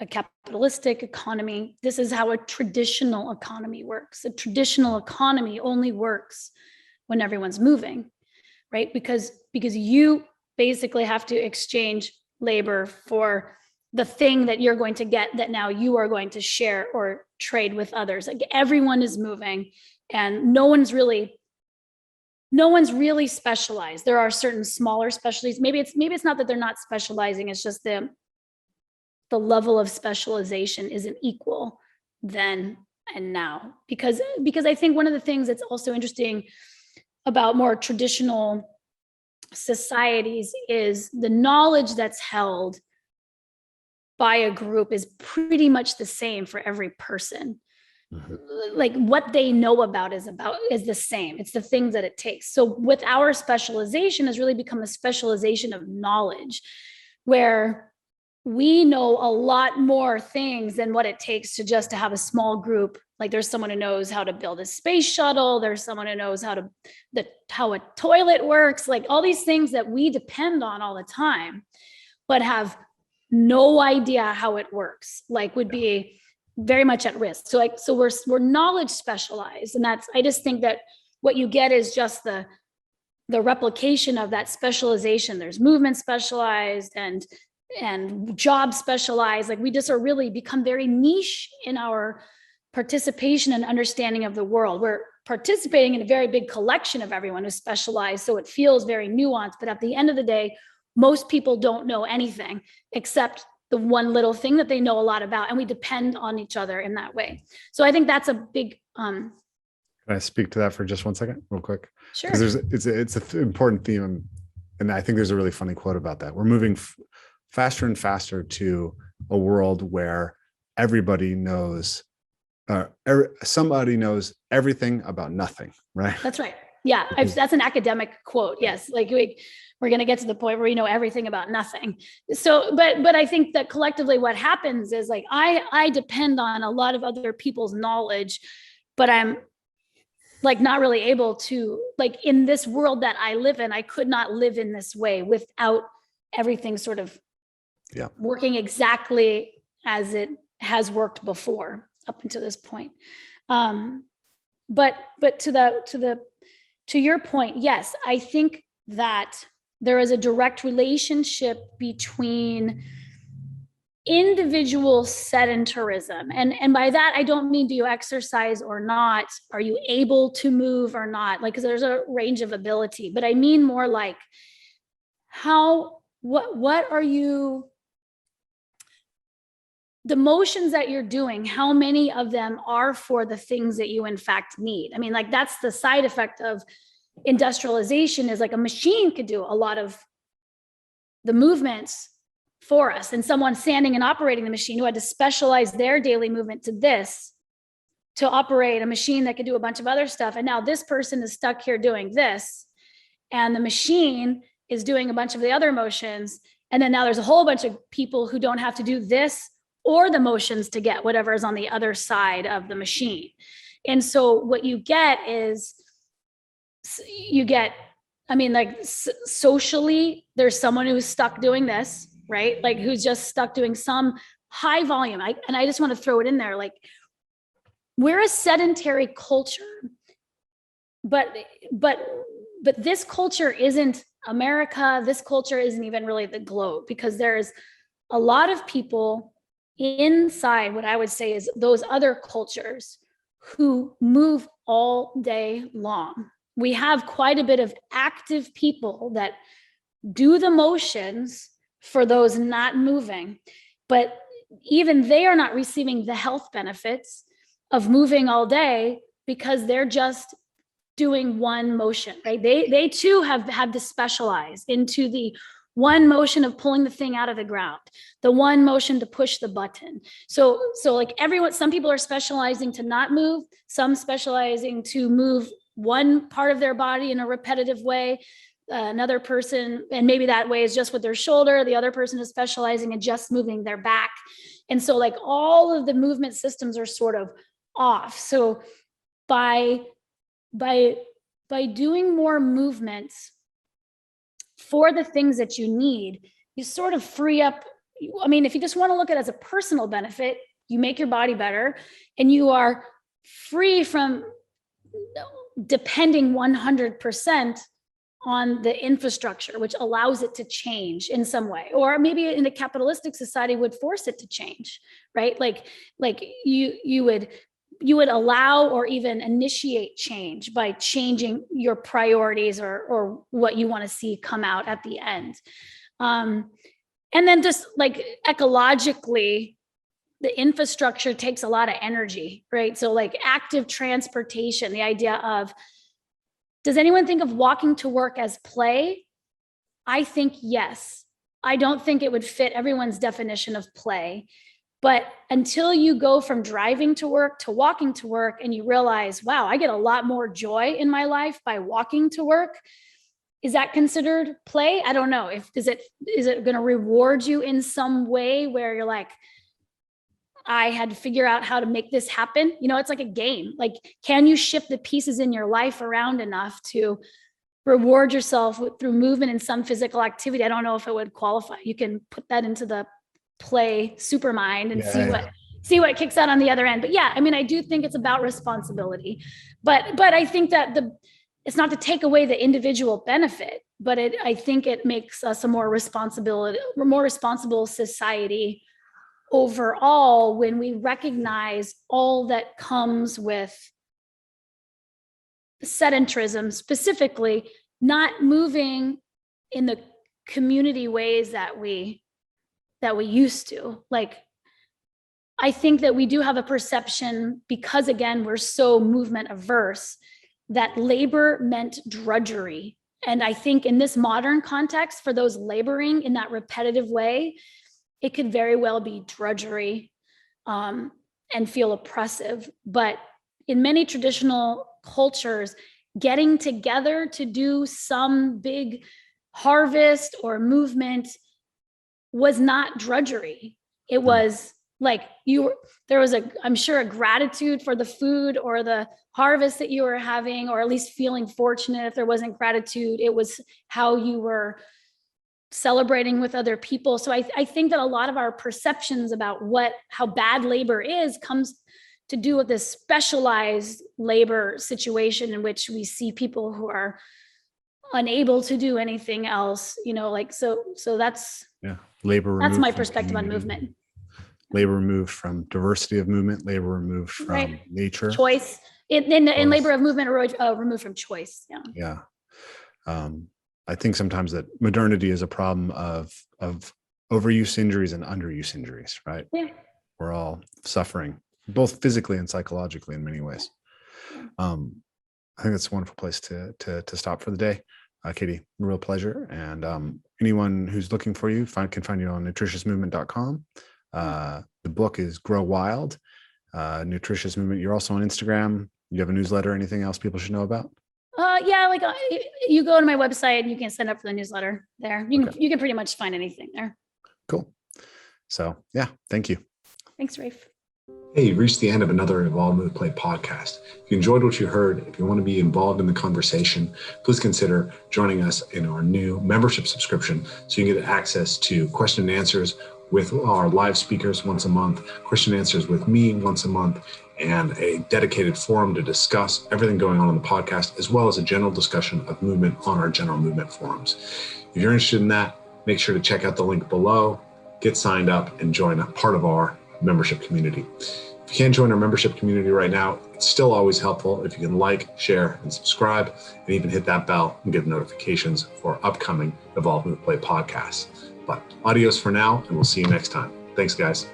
a capitalistic economy. This is how a traditional economy works. A traditional economy only works when everyone's moving, right? Because you basically have to exchange labor for the thing that you're going to get that now you are going to share or trade with others. Like, everyone is moving, and no one's really specialized. There are certain smaller specialties. Maybe it's not that they're not specializing. It's just the level of specialization isn't equal then and now. Because I think one of the things that's also interesting about more traditional societies is the knowledge that's held by a group is pretty much the same for every person. Like, what they know about is the same. It's the things that it takes. So with our specialization has really become a specialization of knowledge, where we know a lot more things than what it takes to have a small group. Like there's someone who knows how to build a space shuttle. There's someone who knows how a toilet works, like all these things that we depend on all the time, but have no idea how it works, like would be very much at risk. So we're knowledge specialized. And I just think that what you get is just the replication of that specialization. There's movement specialized and job specialized. Like we just are really become very niche in our participation and understanding of the world. We're participating in a very big collection of everyone who's specialized. So it feels very nuanced, but at the end of the day, most people don't know anything except the one little thing that they know a lot about. And we depend on each other in that way. So I think that's a big, Can I speak to that for just 1 second, real quick? Sure. Because it's an important theme, and I think there's a really funny quote about that. We're moving faster and faster to a world where everybody knows, somebody knows everything about nothing, right? That's right. Yeah, that's an academic quote. Yes, like we're going to get to the point where we know everything about nothing. So, but I think that collectively, what happens is like I depend on a lot of other people's knowledge, but I'm like not really able to, like in this world that I live in, I could not live in this way without everything sort of working exactly as it has worked before up until this point. But to your point, yes, I think that there is a direct relationship between individual sedentarism. And by that, I don't mean do you exercise or not? Are you able to move or not? Like, 'cause there's a range of ability, but I mean more like what are you, the motions that you're doing, how many of them are for the things that you in fact need? I mean, like that's the side effect of industrialization, is like a machine could do a lot of the movements for us, and someone standing and operating the machine who had to specialize their daily movement to this to operate a machine that could do a bunch of other stuff. And now this person is stuck here doing this, and the machine is doing a bunch of the other motions. And then now there's a whole bunch of people who don't have to do this or the motions to get whatever is on the other side of the machine. And so what you get is I mean, like socially, there's someone who's stuck doing this, right? Like who's just stuck doing some high volume. And I just want to throw it in there. Like we're a sedentary culture, but this culture isn't America. This culture isn't even really the globe, because there's a lot of people inside what I would say is those other cultures who move all day long. We have quite a bit of active people that do the motions for those not moving, but even they are not receiving the health benefits of moving all day because they're just doing one motion, right? They too have had to specialize into the one motion of pulling the thing out of the ground, the one motion to push the button. So like some people are specializing to not move, some specializing to move one part of their body in a repetitive way. Another person, and maybe that way is just with their shoulder. The other person is specializing in just moving their back. And so like all of the movement systems are sort of off. So by doing more movements for the things that you need, you sort of free up. I mean, if you just want to look at it as a personal benefit, you make your body better and you are free from depending 100% on the infrastructure, which allows it to change in some way, or maybe in a capitalistic society would force it to change, right? Like you would allow or even initiate change by changing your priorities or what you want to see come out at the end. And then just like ecologically, the infrastructure takes a lot of energy, right? So like active transportation, the idea of, does anyone think of walking to work as play? I think yes. I don't think it would fit everyone's definition of play. But until you go from driving to work to walking to work and you realize, wow, I get a lot more joy in my life by walking to work, is that considered play? I don't know. Is it going to reward you in some way where you're like, I had to figure out how to make this happen? It's like a game. Like, can you shift the pieces in your life around enough to reward yourself through movement and some physical activity? I don't know if it would qualify. You can put that into the play supermind and see what kicks out on the other end. But yeah, I mean, I do think it's about responsibility, but I think that it's not to take away the individual benefit, but I think it makes us a more responsible society overall when we recognize all that comes with sedentarism, specifically not moving in the community ways that we used to. Like, I think that we do have a perception, because again, we're so movement averse, that labor meant drudgery. And I think in this modern context, for those laboring in that repetitive way, it could very well be drudgery and feel oppressive. But in many traditional cultures, getting together to do some big harvest or movement was not drudgery. It was like there was I'm sure a gratitude for the food or the harvest that you were having, or at least feeling fortunate. If there wasn't gratitude, it was how you were celebrating with other people. So I think that a lot of our perceptions about how bad labor is comes to do with this specialized labor situation in which we see people who are unable to do anything else, so that's labor. That's my perspective on movement. Labor removed from diversity of movement, labor removed from nature. Choice. And labor of movement removed from choice. Yeah. I think sometimes that modernity is a problem of overuse injuries and underuse injuries, right? Yeah. We're all suffering, both physically and psychologically in many ways. I think that's a wonderful place to stop for the day. Katy, real pleasure. And anyone who's looking for you can find you on nutritiousmovement.com. The book is Grow Wild, Nutritious Movement. You're also on Instagram. You have a newsletter, anything else people should know about? You go to my website and you can sign up for the newsletter there. You can pretty much find anything there. Cool. So yeah, thank you. Thanks, Rafe. Hey, you've reached the end of another Evolve, Move, Play podcast. If you enjoyed what you heard, if you want to be involved in the conversation, please consider joining us in our new membership subscription so you can get access to question and answers with our live speakers once a month, question and answers with me once a month, and a dedicated forum to discuss everything going on the podcast, as well as a general discussion of movement on our general movement forums. If you're interested in that, make sure to check out the link below, get signed up, and join a part of our membership community. If you can't join our membership community right now, it's still always helpful if you can like, share, and subscribe, and even hit that bell and get notifications for upcoming Evolve, Move, Play podcasts. But adios for now, and we'll see you next time. Thanks, guys.